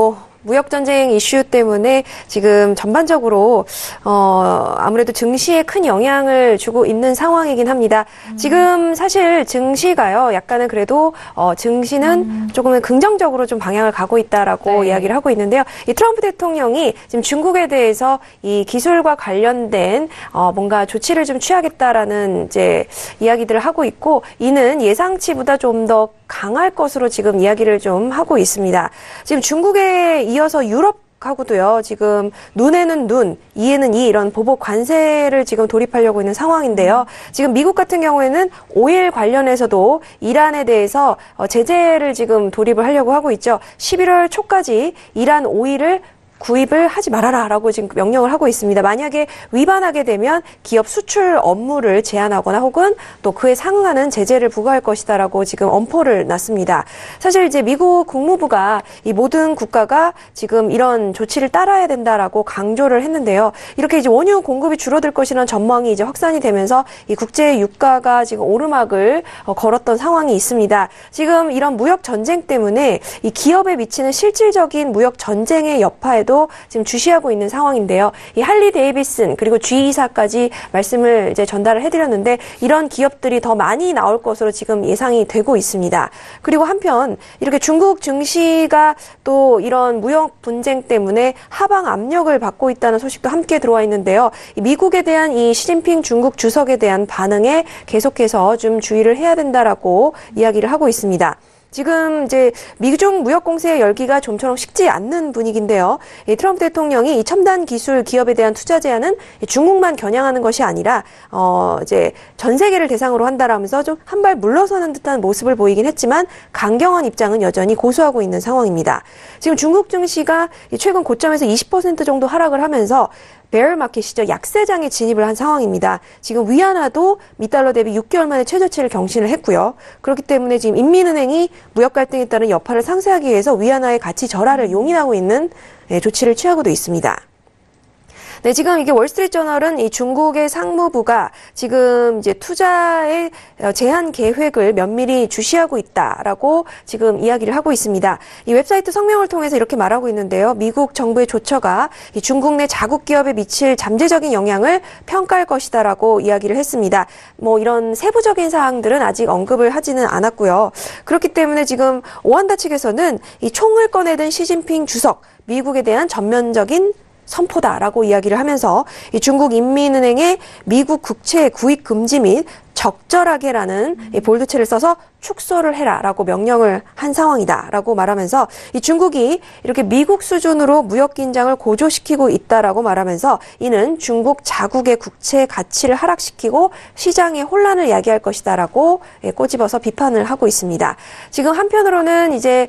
무역전쟁 이슈 때문에 지금 전반적으로 아무래도 증시에 큰 영향을 주고 있는 상황이긴 합니다. 지금 사실 증시가요, 약간은 그래도 증시는 조금은 긍정적으로 좀 방향을 가고 있다라고 이야기를 하고 있는데요. 이 트럼프 대통령이 지금 중국에 대해서 이 기술과 관련된 뭔가 조치를 좀 취하겠다라는 이제 이야기들을 하고 있고, 이는 예상치보다 좀 더 강할 것으로 지금 이야기를 좀 하고 있습니다. 지금 중국에 이어서 유럽하고도요, 지금 눈에는 눈, 이에는 이 이런 보복 관세를 지금 돌입하려고 있는 상황인데요. 지금 미국 같은 경우에는 오일 관련해서도 이란에 대해서 제재를 지금 돌입을 하려고 하고 있죠. 11월 초까지 이란 오일을 구입을 하지 말아라라고 지금 명령을 하고 있습니다. 만약에 위반하게 되면 기업 수출 업무를 제한하거나 혹은 또 그에 상응하는 제재를 부과할 것이다라고 지금 엄포를 놨습니다. 사실 이제 미국 국무부가 이 모든 국가가 지금 이런 조치를 따라야 된다라고 강조를 했는데요. 이렇게 이제 원유 공급이 줄어들 것이라는 전망이 이제 확산이 되면서 이 국제 유가가 지금 오르막을 걸었던 상황이 있습니다. 지금 이런 무역 전쟁 때문에 이 기업에 미치는 실질적인 무역 전쟁의 여파에도 지금 주시하고 있는 상황인데요. 이 할리 데이비슨 그리고 G이사까지 말씀을 이제 전달을 해드렸는데 이런 기업들이 더 많이 나올 것으로 지금 예상이 되고 있습니다. 그리고 한편 이렇게 중국 증시가 또 이런 무역 분쟁 때문에 하방 압력을 받고 있다는 소식도 함께 들어와 있는데요. 미국에 대한 이 시진핑 중국 주석에 대한 반응에 계속해서 좀 주의를 해야 된다라고 이야기를 하고 있습니다. 지금 이제 미중 무역 공세의 열기가 좀처럼 식지 않는 분위기인데요. 이 트럼프 대통령이 이 첨단 기술 기업에 대한 투자 제한은 중국만 겨냥하는 것이 아니라 이제 전 세계를 대상으로 한다라면서 좀 한 발 물러서는 듯한 모습을 보이긴 했지만 강경한 입장은 여전히 고수하고 있는 상황입니다. 지금 중국 증시가 최근 고점에서 20% 정도 하락을 하면서 베어 마켓이죠. 약세장에 진입을 한 상황입니다. 지금 위안화도 미달러 대비 6개월 만에 최저치를 경신을 했고요. 그렇기 때문에 지금 인민은행이 무역 갈등에 따른 여파를 상쇄하기 위해서 위안화의 가치 절하를 용인하고 있는 조치를 취하고도 있습니다. 네, 지금 이게 월스트리트저널은 이 중국의 상무부가 지금 이제 투자의 제한 계획을 면밀히 주시하고 있다라고 지금 이야기를 하고 있습니다. 이 웹사이트 성명을 통해서 이렇게 말하고 있는데요. 미국 정부의 조처가 이 중국 내 자국 기업에 미칠 잠재적인 영향을 평가할 것이다라고 이야기를 했습니다. 이런 세부적인 사항들은 아직 언급을 하지는 않았고요. 그렇기 때문에 지금 오한다 측에서는 이 총을 꺼내든 시진핑 주석, 미국에 대한 전면적인 선포다라고 이야기를 하면서 이 중국 인민은행의 미국 국채 구입 금지 및 적절하게라는 이 볼드체를 써서 축소를 해라라고 명령을 한 상황이다라고 말하면서 이 중국이 이렇게 미국 수준으로 무역 긴장을 고조시키고 있다라고 말하면서 이는 중국 자국의 국채 가치를 하락시키고 시장의 혼란을 야기할 것이다라고 꼬집어서 비판을 하고 있습니다. 지금 한편으로는 이제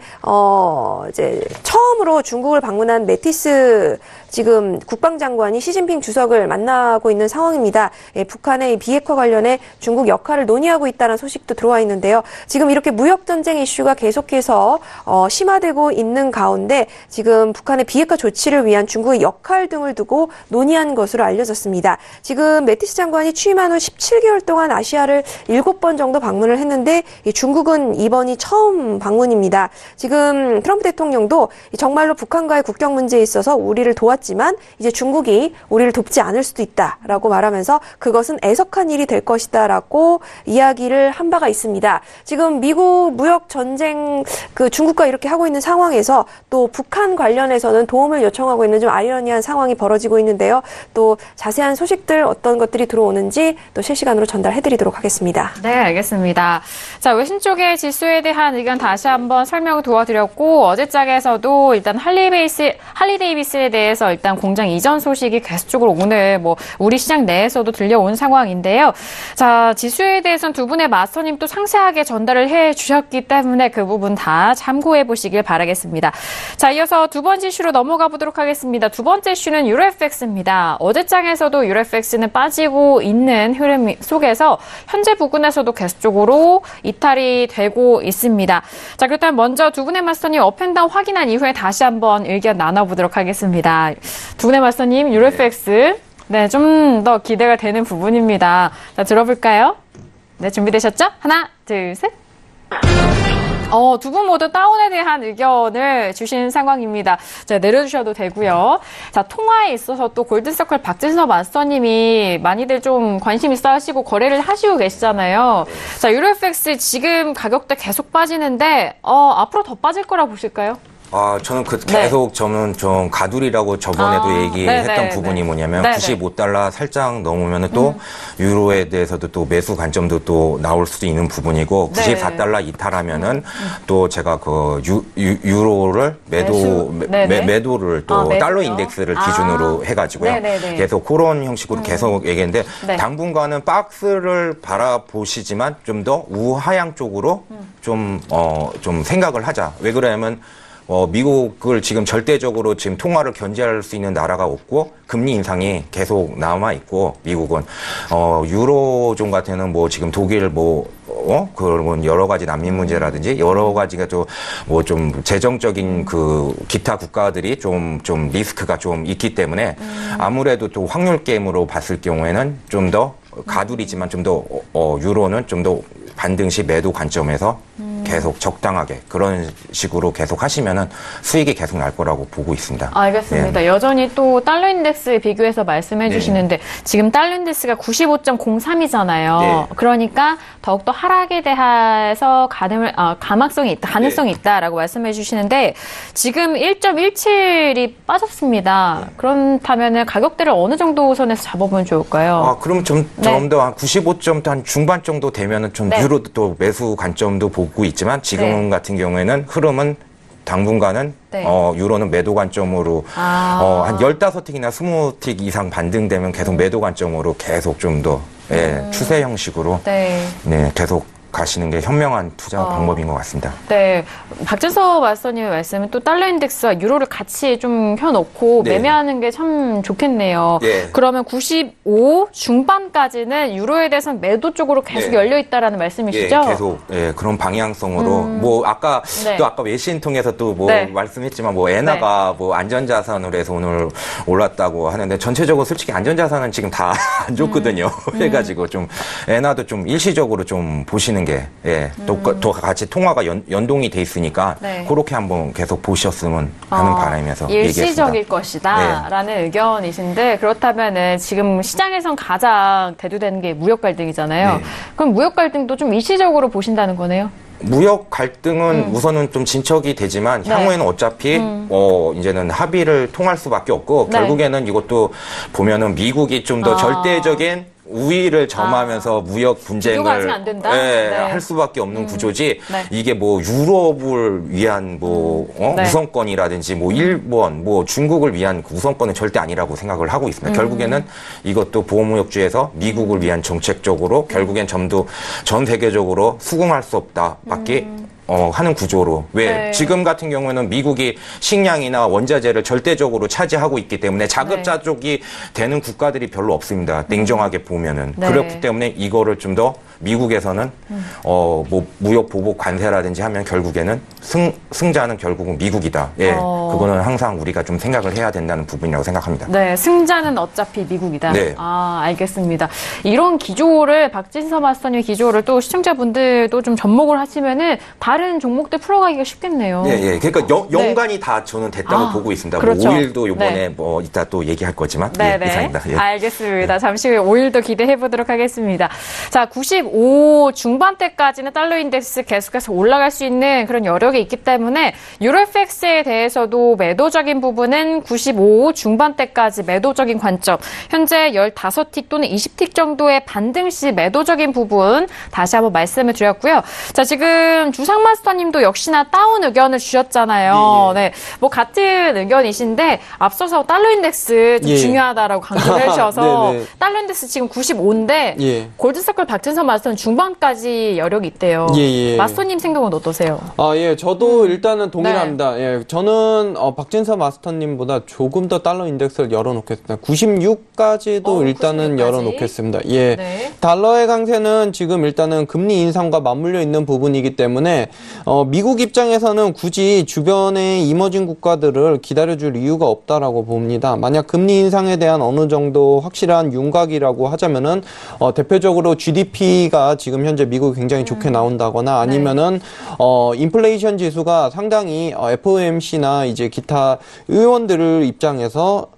처음으로 중국을 방문한 매티스 지금 국방장관이 시진핑 주석을 만나고 있는 상황입니다. 북한의 비핵화 관련해 중국 역할을 논의하고 있다는 소식도 들어와 있는데요. 지금 이렇게 무역전쟁 이슈가 계속해서 심화되고 있는 가운데 지금 북한의 비핵화 조치를 위한 중국의 역할 등을 두고 논의한 것으로 알려졌습니다. 지금 매티스 장관이 취임한 후 17개월 동안 아시아를 7번 정도 방문을 했는데 중국은 이번이 처음 방문입니다. 지금 트럼프 대통령도 정말로 북한과의 국경 문제에 있어서 우리를 도왔지만 이제 중국이 우리를 돕지 않을 수도 있다라고 말하면서 그것은 애석한 일이 될 것이다라고 이야기를 한 바가 있습니다. 지금 미국 무역 전쟁 중국과 이렇게 하고 있는 상황에서 또 북한 관련해서는 도움을 요청하고 있는 좀 아이러니한 상황이 벌어지고 있는데요. 또 자세한 소식들 어떤 것들이 들어오는지 또 실시간으로 전달해드리도록 하겠습니다.
네, 알겠습니다. 자, 외신 쪽의 지수에 대한 의견 다시 한번 설명을 도와드렸고 어제장에서도 일단 할리 데이비스에 대해서 일단 공장 이전 소식이 계속적으로 오늘 우리 시장 내에서도 들려온 상황인데요. 자, 지수에 대해서는 두 분의 마스터님 또 상세하게 전달을 해주셨기 때문에 그 부분 다 참고해 보시길 바라겠습니다. 자, 이어서 두 번째 이슈로 넘어가 보도록 하겠습니다. 두 번째 이슈는 유로FX입니다. 어제장에서도 유로FX는 빠지고 있는 흐름 속에서 현재 부근에서도 계속적으로 이탈이 되고 있습니다. 자, 그렇다면 먼저 두 분의 마스터님 업앤다운 확인한 이후에 다시 한번 의견 나눠보도록 하겠습니다. 두 분의 마스터님 유로FX 좀 더 기대가 되는 부분입니다. 자, 들어볼까요? 네, 준비되셨죠? 하나, 둘, 셋. 두 분 모두 다운에 대한 의견을 주신 상황입니다. 자, 내려주셔도 되고요. 자, 통화에 있어서 또 골든서클 박진서 마스터님이 많이들 좀 관심 있어 하시고 거래를 하시고 계시잖아요. 자, 유로FX 지금 가격대 계속 빠지는데, 앞으로 더 빠질 거라 보실까요?
저는 계속 저는 좀 가두리라고 저번에도 얘기했던 부분이 뭐냐면 95달러 살짝 넘으면 또 유로에 대해서도 또 매수 관점도 또 나올 수도 있는 부분이고 94달러 이탈하면은 또 제가 유로를 매도를 또 달러 인덱스를 기준으로 해가지고요. 계속 그런 형식으로 계속 얘기했는데 당분간은 박스를 바라보시지만 좀 더 우하향 쪽으로 좀 생각을 하자. 왜 그러냐면 미국을 지금 절대적으로 지금 통화를 견제할 수 있는 나라가 없고 금리 인상이 계속 남아 있고 미국은 유로존 같은 뭐 지금 독일 그런 여러 가지 난민 문제라든지 여러 가지가 좀 재정적인 기타 국가들이 좀 리스크가 좀 있기 때문에 아무래도 또 확률 게임으로 봤을 경우에는 좀 더 가두리지만 좀 더 유로는 좀 더 반등시 매도 관점에서 계속 적당하게 그런 식으로 계속 하시면은 수익이 계속 날 거라고 보고 있습니다.
알겠습니다. 네. 여전히 또 달러 인덱스에 비교해서 말씀해 주시는데 지금 달러 인덱스가 95.03이잖아요. 네. 그러니까 더욱더 하락에 대해서 가능성이 있다라고 말씀해 주시는데 지금 1.17이 빠졌습니다. 그렇다면 가격대를 어느 정도 선에서 잡아보면 좋을까요?
그럼 좀 더 한 95점 한 중반 정도 되면은 좀 유로도 또 매수 관점도 보고 있지만 지금 같은 경우에는 흐름은 당분간은 유로는 매도 관점으로 한 15틱이나 20틱 이상 반등되면 계속 매도 관점으로 계속 좀 더 추세 형식으로 계속 가시는 게 현명한 투자 방법인 것 같습니다.
네. 박진서 마스터님의 말씀은 또 달러 인덱스와 유로를 같이 좀 펴놓고 매매하는 게 참 좋겠네요. 그러면 95 중반까지는 유로에 대해서는 매도 쪽으로 계속 열려 있다라는 말씀이시죠?
계속 그런 방향성으로 아까 외신 통해서 또 말씀했지만 엔화가 안전자산으로 해서 오늘 올랐다고 하는데 전체적으로 솔직히 안전자산은 지금 다 안 좋거든요. 그래가지고 좀 엔화도 좀 일시적으로 좀 보시는 게 또 같이 통화가 연동이 돼 있으니까 그렇게 한번 계속 보셨으면 하는 바람에서 얘기했습니다.
일시적일 것이다라는 의견이신데 그렇다면은 지금 시장에선 가장 대두되는 게 무역 갈등이잖아요. 그럼 무역 갈등도 좀 일시적으로 보신다는 거네요?
무역 갈등은 우선은 좀 진척이 되지만 향후에는 어차피 이제는 합의를 통할 수밖에 없고 결국에는 이것도 보면은 미국이 좀 더 절대적인 우위를 점하면서 무역
비교가 아직 안 된다?
할 수밖에 없는 구조지. 이게 뭐 유럽을 위한 우선권이라든지 뭐 일본, 뭐 중국을 위한 우선권은 절대 아니라고 생각을 하고 있습니다. 결국에는 이것도 보호무역주에서 미국을 위한 정책적으로 결국엔 전 세계적으로 수긍할 수 없다밖에 하는 구조로. 지금 같은 경우에는 미국이 식량이나 원자재를 절대적으로 차지하고 있기 때문에 자급자족이 되는 국가들이 별로 없습니다. 냉정하게 보면은. 그렇기 때문에 이거를 좀 더 미국에서는 뭐 무역 보복 관세라든지 하면 결국에는 승자는 결국은 미국이다. 그거는 항상 우리가 좀 생각을 해야 된다는 부분이라고 생각합니다.
네, 승자는 어차피 미국이다.
네.
알겠습니다. 이런 기조를 박진서 마스터님의 기조를 또 시청자분들도 좀 접목을 하시면은 다른 종목들 풀어가기가 쉽겠네요.
네, 그러니까 연관이 다 저는 됐다고 보고 있습니다.
그렇죠.
뭐 오일도 이번에 뭐 이따 또 얘기할 거지만 이상입니다.
알겠습니다. 잠시 후에 오일도 기대해 보도록 하겠습니다. 자, 95 중반대까지는 달러 인덱스 계속해서 올라갈 수 있는 그런 여력이 있기 때문에 유로FX에 대해서도 매도적인 부분은 95 중반대까지 매도적인 관점. 현재 15틱 또는 20틱 정도의 반등 시 매도적인 부분 다시 한번 말씀을 드렸고요. 자, 지금 주상마스터님도 역시나 다운 의견을 주셨잖아요. 네, 뭐 같은 의견이신데 앞서서 달러 인덱스 좀 중요하다라고 강조를 해주셔서 달러 인덱스 지금 95인데 골드서클 박진서 마스터는 중반까지 여력이 있대요. 마스터님 생각은 어떠세요?
저도 일단은 동일합니다. 저는 박진서 마스터님보다 조금 더 달러 인덱스를 열어놓겠습니다. 96까지도 일단은 96까지? 열어놓겠습니다. 달러의 강세는 지금 일단은 금리 인상과 맞물려 있는 부분이기 때문에 미국 입장에서는 굳이 주변의 이머징 국가들을 기다려줄 이유가 없다라고 봅니다. 만약 금리 인상에 대한 어느 정도 확실한 윤곽이라고 하자면은 대표적으로 GDP가 지금 현재 미국이 굉장히 좋게 나온다거나 아니면은 인플레이션 지수가 상당히 FOMC나 이제 기타 의원들 입장에서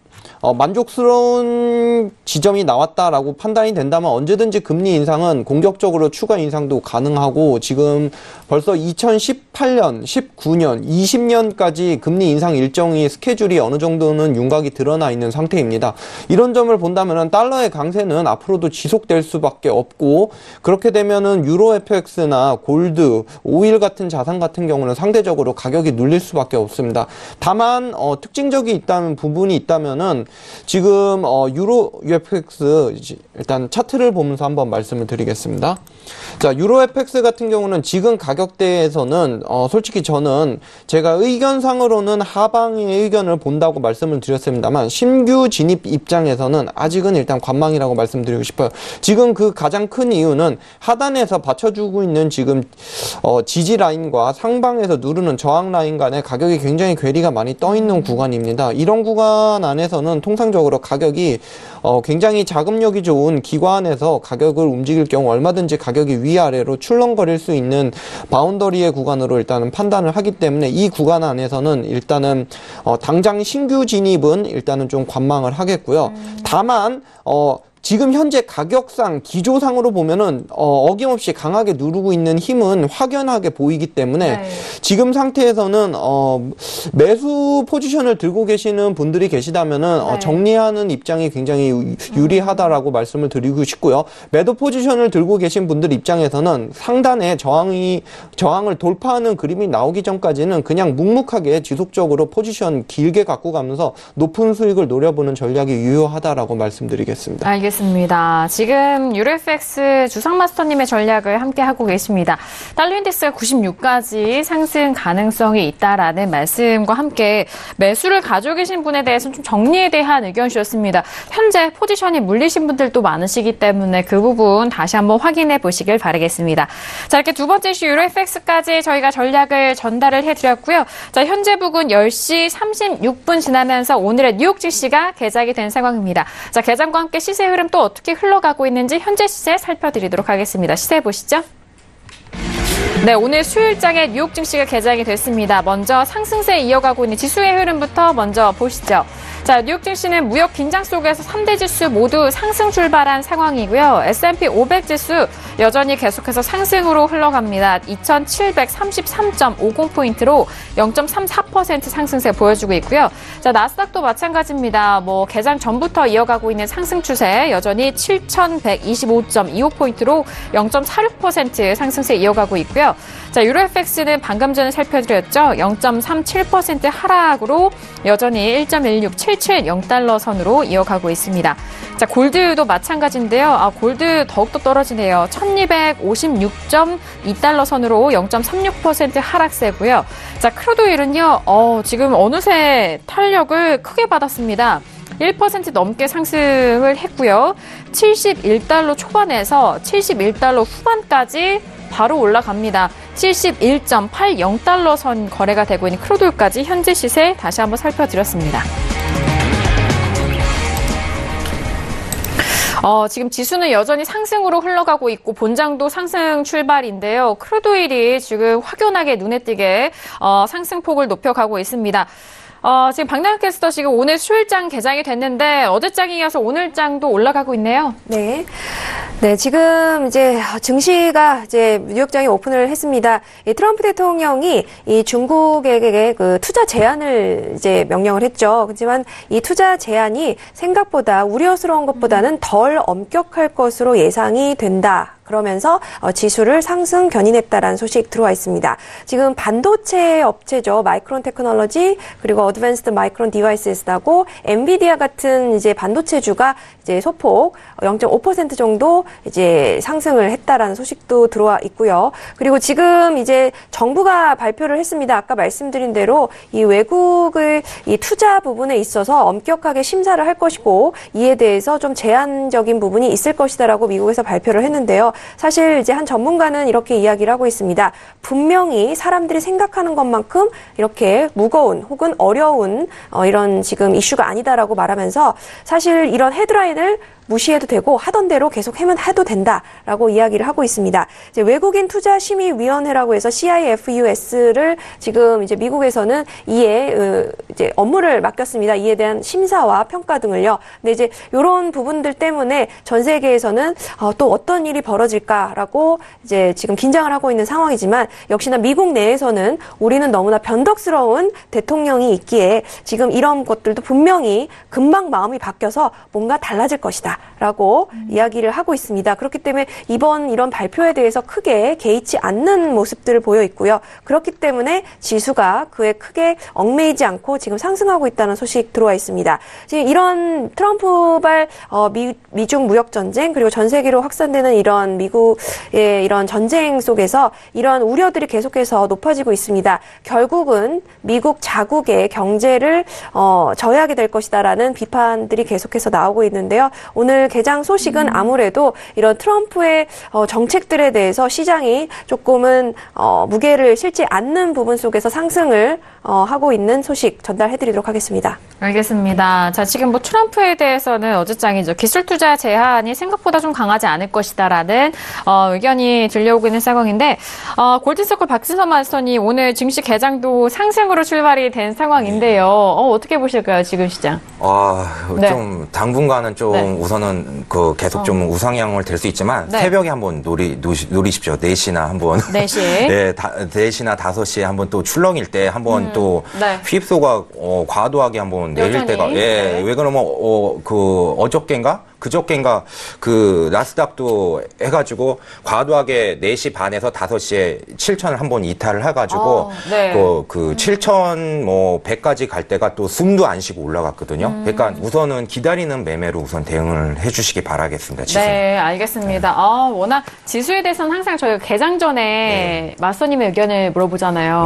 만족스러운 지점이 나왔다라고 판단이 된다면 언제든지 금리 인상은 공격적으로 추가 인상도 가능하고 지금 벌써 2018년, 19년, 20년까지 금리 인상 일정이 스케줄이 어느 정도는 윤곽이 드러나 있는 상태입니다. 이런 점을 본다면 달러의 강세는 앞으로도 지속될 수밖에 없고 그렇게 되면은 유로 FX나 골드, 오일 같은 자산 같은 경우는 상대적으로 가격이 눌릴 수밖에 없습니다. 다만 특징적이 있다는 부분이 있다면은 지금 유로 FX 일단 차트를 보면서 한번 말씀을 드리겠습니다. 자, 유로 FX 같은 경우는 지금 가격대에서는 솔직히 저는 제가 의견상으로는 하방의 의견을 본다고 말씀을 드렸습니다만 신규 진입 입장에서는 아직은 일단 관망이라고 말씀드리고 싶어요. 지금 그 가장 큰 이유는 하단에서 받쳐주고 있는 지금 지지 라인과 상방에서 누르는 저항 라인 간의 가격이 굉장히 괴리가 많이 떠 있는 구간입니다. 이런 구간 안에서는 통상적으로 가격이 굉장히 자금력이 좋은 기관에서 가격을 움직일 경우 얼마든지 가격이 위아래로 출렁거릴 수 있는 바운더리의 구간으로 일단은 판단을 하기 때문에 이 구간 안에서는 일단은 당장 신규 진입은 일단은 좀 관망을 하겠고요. 다만 지금 현재 가격상 기조상으로 보면은 어김없이 강하게 누르고 있는 힘은 확연하게 보이기 때문에 지금 상태에서는 매수 포지션을 들고 계시는 분들이 계시다면은 정리하는 입장이 굉장히 유리하다라고 말씀을 드리고 싶고요. 매도 포지션을 들고 계신 분들 입장에서는 상단에 저항을 돌파하는 그림이 나오기 전까지는 그냥 묵묵하게 지속적으로 포지션 길게 갖고 가면서 높은 수익을 노려보는 전략이 유효하다라고 말씀드리겠습니다.
알겠습니다. 지금 유로FX 주상마스터님의 전략을 함께 하고 계십니다. 달러 인덱스가 96까지 상승 가능성이 있다라는 말씀과 함께 매수를 가지고 계신 분에 대해서는 좀 정리에 대한 의견 주셨습니다. 현재 포지션이 물리신 분들도 많으시기 때문에 그 부분 다시 한번 확인해 보시길 바라겠습니다. 자, 이렇게 두 번째 이슈 유로FX까지 저희가 전략을 전달을 해드렸고요. 자, 현재 북은 10시 36분 지나면서 오늘의 뉴욕 증시가 개장이 된 상황입니다. 자, 개장과 함께 시세 흐름 또 어떻게 흘러가고 있는지 현재 시세 살펴드리도록 하겠습니다. 시세 보시죠. 네, 오늘 수요일장에 뉴욕 증시가 개장이 됐습니다. 먼저 상승세 이어가고 있는 지수의 흐름부터 먼저 보시죠. 자, 뉴욕 증시는 무역 긴장 속에서 3대 지수 모두 상승 출발한 상황이고요. S&P 500 지수 여전히 계속해서 상승으로 흘러갑니다. 2,733.50포인트로 0.34% 상승세 보여주고 있고요. 자, 나스닥도 마찬가지입니다. 개장 전부터 이어가고 있는 상승 추세 여전히 7,125.25포인트로 0.46% 상승세 이어가고 있고요. 자, 유로 FX는 방금 전에 살펴드렸죠. 0.37% 하락으로 여전히 1.16770달러 선으로 이어가고 있습니다. 자, 골드도 마찬가지인데요. 골드 더욱더 떨어지네요. 1256.2달러 선으로 0.36% 하락세고요. 자, 크루드오일은요. 지금 어느새 탄력을 크게 받았습니다. 1% 넘게 상승을 했고요. 71달러 초반에서 71달러 후반까지 바로 올라갑니다. 71.80달러 선 거래가 되고 있는 크루드오일까지 현재 시세 다시 한번 살펴드렸습니다. 지금 지수는 여전히 상승으로 흘러가고 있고 본장도 상승 출발인데요. 크루드오일이 지금 확연하게 눈에 띄게 상승폭을 높여가고 있습니다. 지금 박나영 캐스터 지금 오늘 수요일장 개장이 됐는데 어제장에 이어서 오늘장도 올라가고 있네요.
네. 네, 지금 이제 증시가 이제 뉴욕장이 오픈을 했습니다. 이 트럼프 대통령이 이 중국에게 그 투자 제한을 이제 명령을 했죠. 하지만 이 투자 제한이 생각보다 우려스러운 것보다는 덜 엄격할 것으로 예상이 된다. 그러면서 지수를 상승 견인했다라는 소식 들어와 있습니다. 지금 반도체 업체죠. 마이크론 테크놀로지 그리고 어드밴스드 마이크론 디바이스하고 엔비디아 같은 이제 반도체주가 이제 소폭 0.5% 정도 이제 상승을 했다라는 소식도 들어와 있고요. 그리고 지금 이제 정부가 발표를 했습니다. 아까 말씀드린 대로 이 외국의 이 투자 부분에 있어서 엄격하게 심사를 할 것이고 이에 대해서 좀 제한적인 부분이 있을 것이다라고 미국에서 발표를 했는데요. 사실 이제 한 전문가는 이렇게 이야기를 하고 있습니다. 분명히 사람들이 생각하는 것만큼 이렇게 무거운 혹은 어려운 이런 지금 이슈가 아니다라고 말하면서 사실 이런 헤드라인을 무시해도 되고 하던 대로 계속 해도 된다라고 이야기를 하고 있습니다. 이제 외국인 투자 심의위원회라고 해서 CIFUS를 지금 이제 미국에서는 이에 이제 업무를 맡겼습니다. 이에 대한 심사와 평가 등을요. 근데 이제 이런 부분들 때문에 전 세계에서는 또 어떤 일이 벌어질까라고 이제 지금 긴장을 하고 있는 상황이지만 역시나 미국 내에서는 우리는 너무나 변덕스러운 대통령이 있기에 지금 이런 것들도 분명히 금방 마음이 바뀌어서 뭔가 달라질 것이다. 라고 이야기를 하고 있습니다. 그렇기 때문에 이번 이런 발표에 대해서 크게 개의치 않는 모습들을 보여 있고요. 그렇기 때문에 지수가 그에 크게 얽매이지 않고 지금 상승하고 있다는 소식 들어와 있습니다. 지금 이런 트럼프발 미중 무역 전쟁 그리고 전 세계로 확산되는 이런 미국의 이런 전쟁 속에서 이러한 우려들이 계속해서 높아지고 있습니다. 결국은 미국 자국의 경제를 저해하게 될 것이다라는 비판들이 계속해서 나오고 있는데요. 오늘 개장 소식은 아무래도 이런 트럼프의 정책들에 대해서 시장이 조금은 무게를 실지 않는 부분 속에서 상승을 하고 있는 소식 전달해드리도록 하겠습니다.
알겠습니다. 자, 지금 트럼프에 대해서는 어제장이죠. 기술 투자 제한이 생각보다 좀 강하지 않을 것이다라는 의견이 들려오고 있는 상황인데 골든서클 박진선 마스터님 오늘 증시 개장도 상승으로 출발이 된 상황인데요. 어떻게 보실까요, 지금 시장?
좀 당분간은 좀 우선은 계속 좀 우상향을 될 수 있지만 새벽에 한번 노리십시오. 4시나 한번.
4시.
네, 4시나 5시에 한번 또 출렁일 때 한번 또 휩소가 과도하게 한번 내릴 때가 왜 그러면 어저께인가 그 나스닥도 해가지고 과도하게 4시 반에서 5시에 7천을 한번 이탈을 해가지고 그 7,100까지 갈 때가 또 숨도 안 쉬고 올라갔거든요. 그러니까 우선은 기다리는 매매로 우선 대응을 해주시기 바라겠습니다. 지수.
네, 알겠습니다. 워낙 지수에 대해서는 항상 저희가 개장 전에 마스터님의 의견을 물어보잖아요.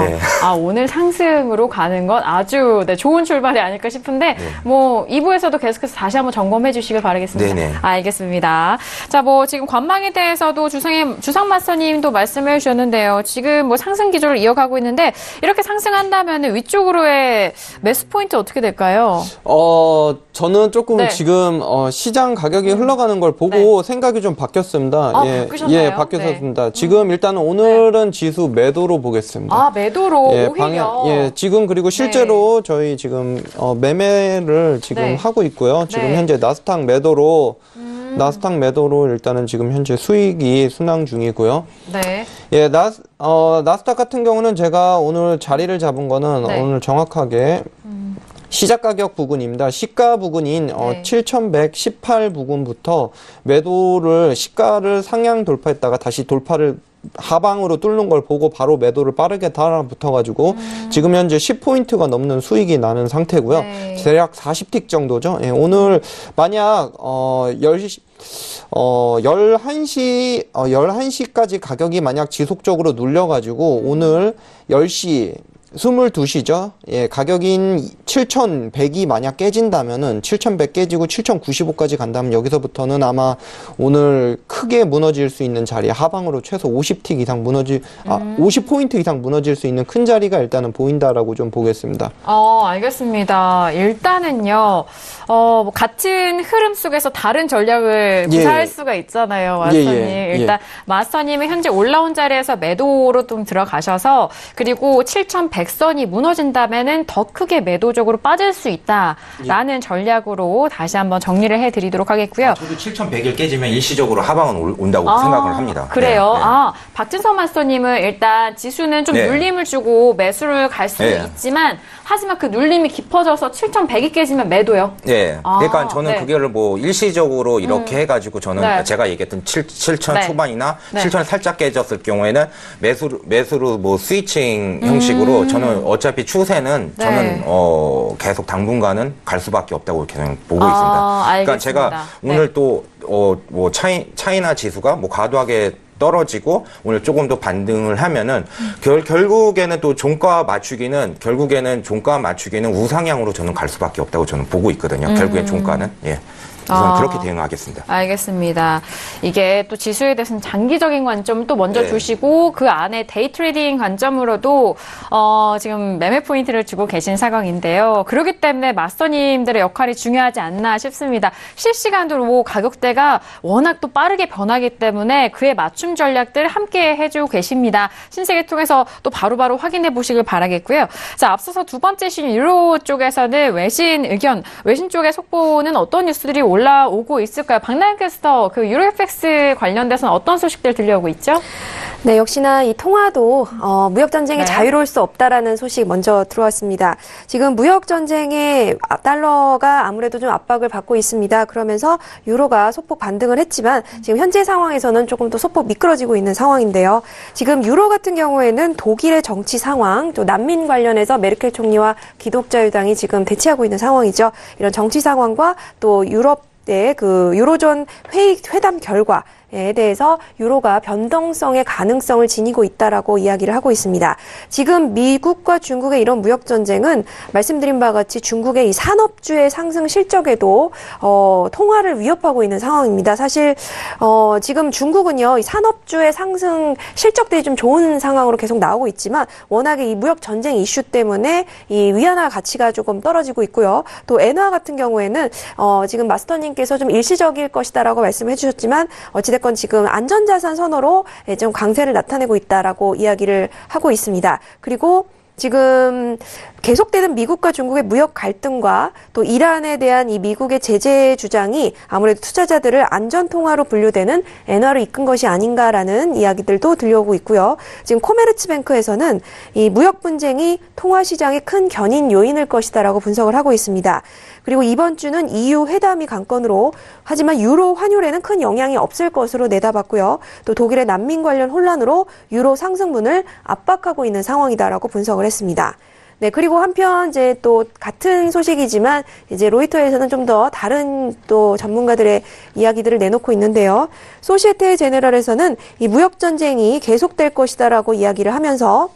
오늘 상승으로 가는 건 아주 좋은 출발이 아닐까 싶은데 2부에서도 계속해서 다시 한번 점검해 주시길 바라겠습니다.
네네.
알겠습니다. 자, 뭐 지금 관망에 대해서도 주상마스터님도 말씀해 주셨는데요. 지금 뭐 상승 기조를 이어가고 있는데 이렇게 상승한다면 위쪽으로의 매수 포인트 어떻게 될까요?
저는 조금
네.
지금 시장 가격이 흘러가는 걸 보고 생각이 좀 바뀌었습니다.
바꾸셨나요?
예, 바뀌었습니다. 지금 일단은 오늘은 지수 매도로 보겠습니다.
매도로
예,
오히려.
지금 그리고 실제로 저희 지금 매매를 지금 하고 있고요. 지금 현재 나스닥 매도로 일단은 지금 현재 수익이 순항 중이고요.
네.
예, 나스닥 같은 경우는 제가 오늘 자리를 잡은 거는 오늘 정확하게 시작 가격 부근입니다. 시가 부근인 7,118 부근부터 매도를 시가를 상향 돌파했다가 다시 돌파를 하방으로 뚫는 걸 보고 바로 매도를 빠르게 달아붙어가지고 지금 현재 10포인트가 넘는 수익이 나는 상태고요. 대략 40틱 정도죠. 예, 오늘 만약 11시까지 가격이 만약 지속적으로 눌려가지고 오늘 10시 22시죠. 예, 가격인 7,100이 만약 깨진다면은 7,100 깨지고 7,095까지 간다면 여기서부터는 아마 오늘 크게 무너질 수 있는 자리 하방으로 최소 50틱 이상 50포인트 이상 무너질 수 있는 큰 자리가 일단은 보인다라고 좀 보겠습니다.
알겠습니다. 일단은요, 뭐 같은 흐름 속에서 다른 전략을 구사할 수가 있잖아요, 마스터님. 일단 마스터님은 현재 올라온 자리에서 매도로 좀 들어가셔서 그리고 7,100선이 무너진다면은 더 크게 매도적으로 빠질 수 있다라는 전략으로 다시 한번 정리를 해드리도록 하겠고요.
저도 7,100일 깨지면 일시적으로 하방은 온다고 생각을 합니다.
그래요? 박진성 마스터님은 일단 지수는 좀 눌림을 주고 매수를 갈 수 있지만 하지만 그 눌림이 깊어져서 7,100이 깨지면 매도요.
네. 그러니까 저는 그거를 뭐 일시적으로 이렇게 해가지고 저는 제가 얘기했던 7,000 초반이나 7,000을 살짝 깨졌을 경우에는 매수로 뭐 스위칭 형식으로 저는 어차피 추세는 저는 계속 당분간은 갈 수밖에 없다고 계속 보고 있습니다. 그러니까 제가 오늘 또 뭐 차이나 지수가 뭐 과도하게 떨어지고 오늘 조금 더 반등을 하면은 결국에는 또 종가 맞추기는 우상향으로 저는 갈 수밖에 없다고 저는 보고 있거든요. 결국엔 종가는 우선 그렇게 대응하겠습니다.
알겠습니다. 이게 또 지수에 대해서는 장기적인 관점 또 먼저 두시고 그 안에 데이 트레이딩 관점으로도 지금 매매 포인트를 주고 계신 상황인데요. 그렇기 때문에 마스터님들의 역할이 중요하지 않나 싶습니다. 실시간으로 가격대가 워낙 또 빠르게 변하기 때문에 그에 맞춤 전략들 함께 해주고 계십니다. 신세계 통해서 또 바로바로 확인해 보시길 바라겠고요. 자, 앞서서 두 번째 신 유로 쪽에서는 외신 쪽의 속보는 어떤 뉴스들이 올라오고 있을까요? 박나영 캐스터, 그 유로 FX 관련돼서는 어떤 소식들 들려오고 있죠?
네, 역시나 이 통화도 무역 전쟁이 자유로울 수 없다라는 소식 먼저 들어왔습니다. 지금 무역 전쟁에 달러가 아무래도 좀 압박을 받고 있습니다. 그러면서 유로가 소폭 반등을 했지만 지금 현재 상황에서는 조금 더 소폭 미끄러지고 있는 상황인데요. 지금 유로 같은 경우에는 독일의 정치 상황, 또 난민 관련해서 메르켈 총리와 기독자유당이 지금 대치하고 있는 상황이죠. 이런 정치 상황과 또 유럽 그 유로존 회담 결과에 대해서 유로가 변동성의 가능성을 지니고 있다라고 이야기를 하고 있습니다. 지금 미국과 중국의 이런 무역 전쟁은 말씀드린 바와 같이 중국의 이 산업주의 상승 실적에도 통화를 위협하고 있는 상황입니다. 사실 지금 중국은요, 이 산업주의 상승 실적들이 좀 좋은 상황으로 계속 나오고 있지만 워낙에 이 무역 전쟁 이슈 때문에 이 위안화 가치가 조금 떨어지고 있고요. 또 엔화 같은 경우에는 지금 마스터님께서 좀 일시적일 것이다라고 말씀해 주셨지만 어찌됐건 지금 안전자산 선호로 좀 강세를 나타내고 있다라고 이야기를 하고 있습니다. 그리고 지금 계속되는 미국과 중국의 무역 갈등과 또 이란에 대한 이 미국의 제재 주장이 아무래도 투자자들을 안전통화로 분류되는 엔화로 이끈 것이 아닌가라는 이야기들도 들려오고 있고요. 지금 코메르츠뱅크에서는 이 무역 분쟁이 통화 시장의 큰 견인 요인일 것이다라고 분석을 하고 있습니다. 그리고 이번 주는 EU 회담이 관건으로 하지만 유로 환율에는 큰 영향이 없을 것으로 내다봤고요. 또 독일의 난민 관련 혼란으로 유로 상승분을 압박하고 있는 상황이다라고 분석을 했습니다. 네, 그리고 한편 이제 또 같은 소식이지만 이제 로이터에서는 좀 더 다른 또 전문가들의 이야기들을 내놓고 있는데요. 소시에테 제네럴에서는 이 무역 전쟁이 계속될 것이다라고 이야기를 하면서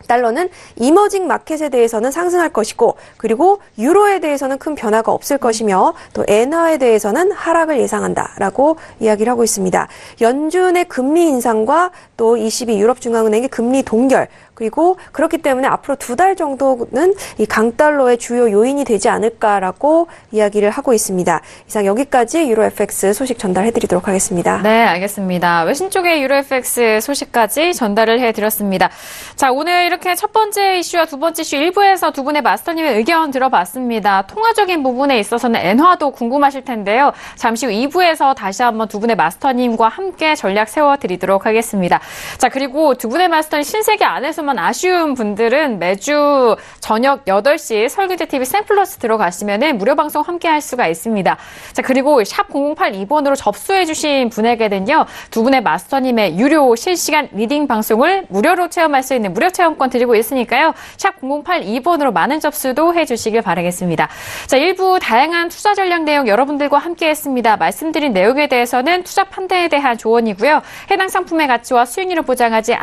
달러는 이머징 마켓에 대해서는 상승할 것이고 그리고 유로에 대해서는 큰 변화가 없을 것이며 또 엔화에 대해서는 하락을 예상한다라고 이야기를 하고 있습니다. 연준의 금리 인상과 또 ECB 유럽중앙은행의 금리 동결 그리고 그렇기 때문에 앞으로 2달 정도는 이 강달러의 주요 요인이 되지 않을까라고 이야기를 하고 있습니다. 이상 여기까지 유로FX 소식 전달해드리도록 하겠습니다.
네, 알겠습니다. 외신 쪽의 유로FX 소식까지 전달을 해드렸습니다. 자, 오늘 이렇게 첫 번째 이슈와 두 번째 이슈 1부에서 두 분의 마스터님의 의견 들어봤습니다. 통화적인 부분에 있어서는 엔화도 궁금하실 텐데요. 잠시 후 2부에서 다시 한번 두 분의 마스터님과 함께 전략 세워드리도록 하겠습니다. 자, 그리고 두 분의 마스터님 신세계 안에서만 아쉬운 분들은 매주 저녁 8시 설교대TV 생플러스 들어가시면 무료 방송 함께 할 수가 있습니다. 자, 그리고 샵 0082번으로 접수해주신 분에게는요, 두 분의 마스터님의 유료 실시간 리딩 방송을 무료로 체험할 수 있는 무료 체험권 드리고 있으니까요. 샵 0082번으로 많은 접수도 해주시길 바라겠습니다. 자, 일부 다양한 투자 전략 내용 여러분들과 함께 했습니다. 말씀드린 내용에 대해서는 투자 판단에 대한 조언이고요. 해당 상품의 가치와 수익률을 보장하지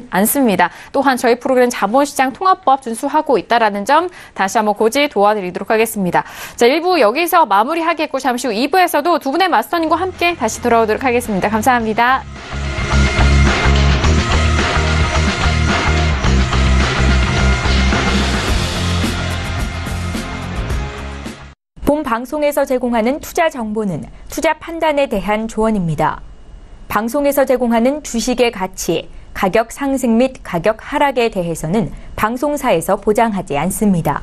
않습니다. 또한 저희 프로그램 자본시장 통합법 준수하고 있다는 점 다시 한번 고지 도와드리도록 하겠습니다. 자, 1부 여기서 마무리하겠고 잠시 후 2부에서도 두 분의 마스터님과 함께 다시 돌아오도록 하겠습니다. 감사합니다.
본 방송에서 제공하는 투자 정보는 투자 판단에 대한 조언입니다. 방송에서 제공하는 주식의 가치, 가격 상승 및 가격 하락에 대해서는 방송사에서 보장하지 않습니다.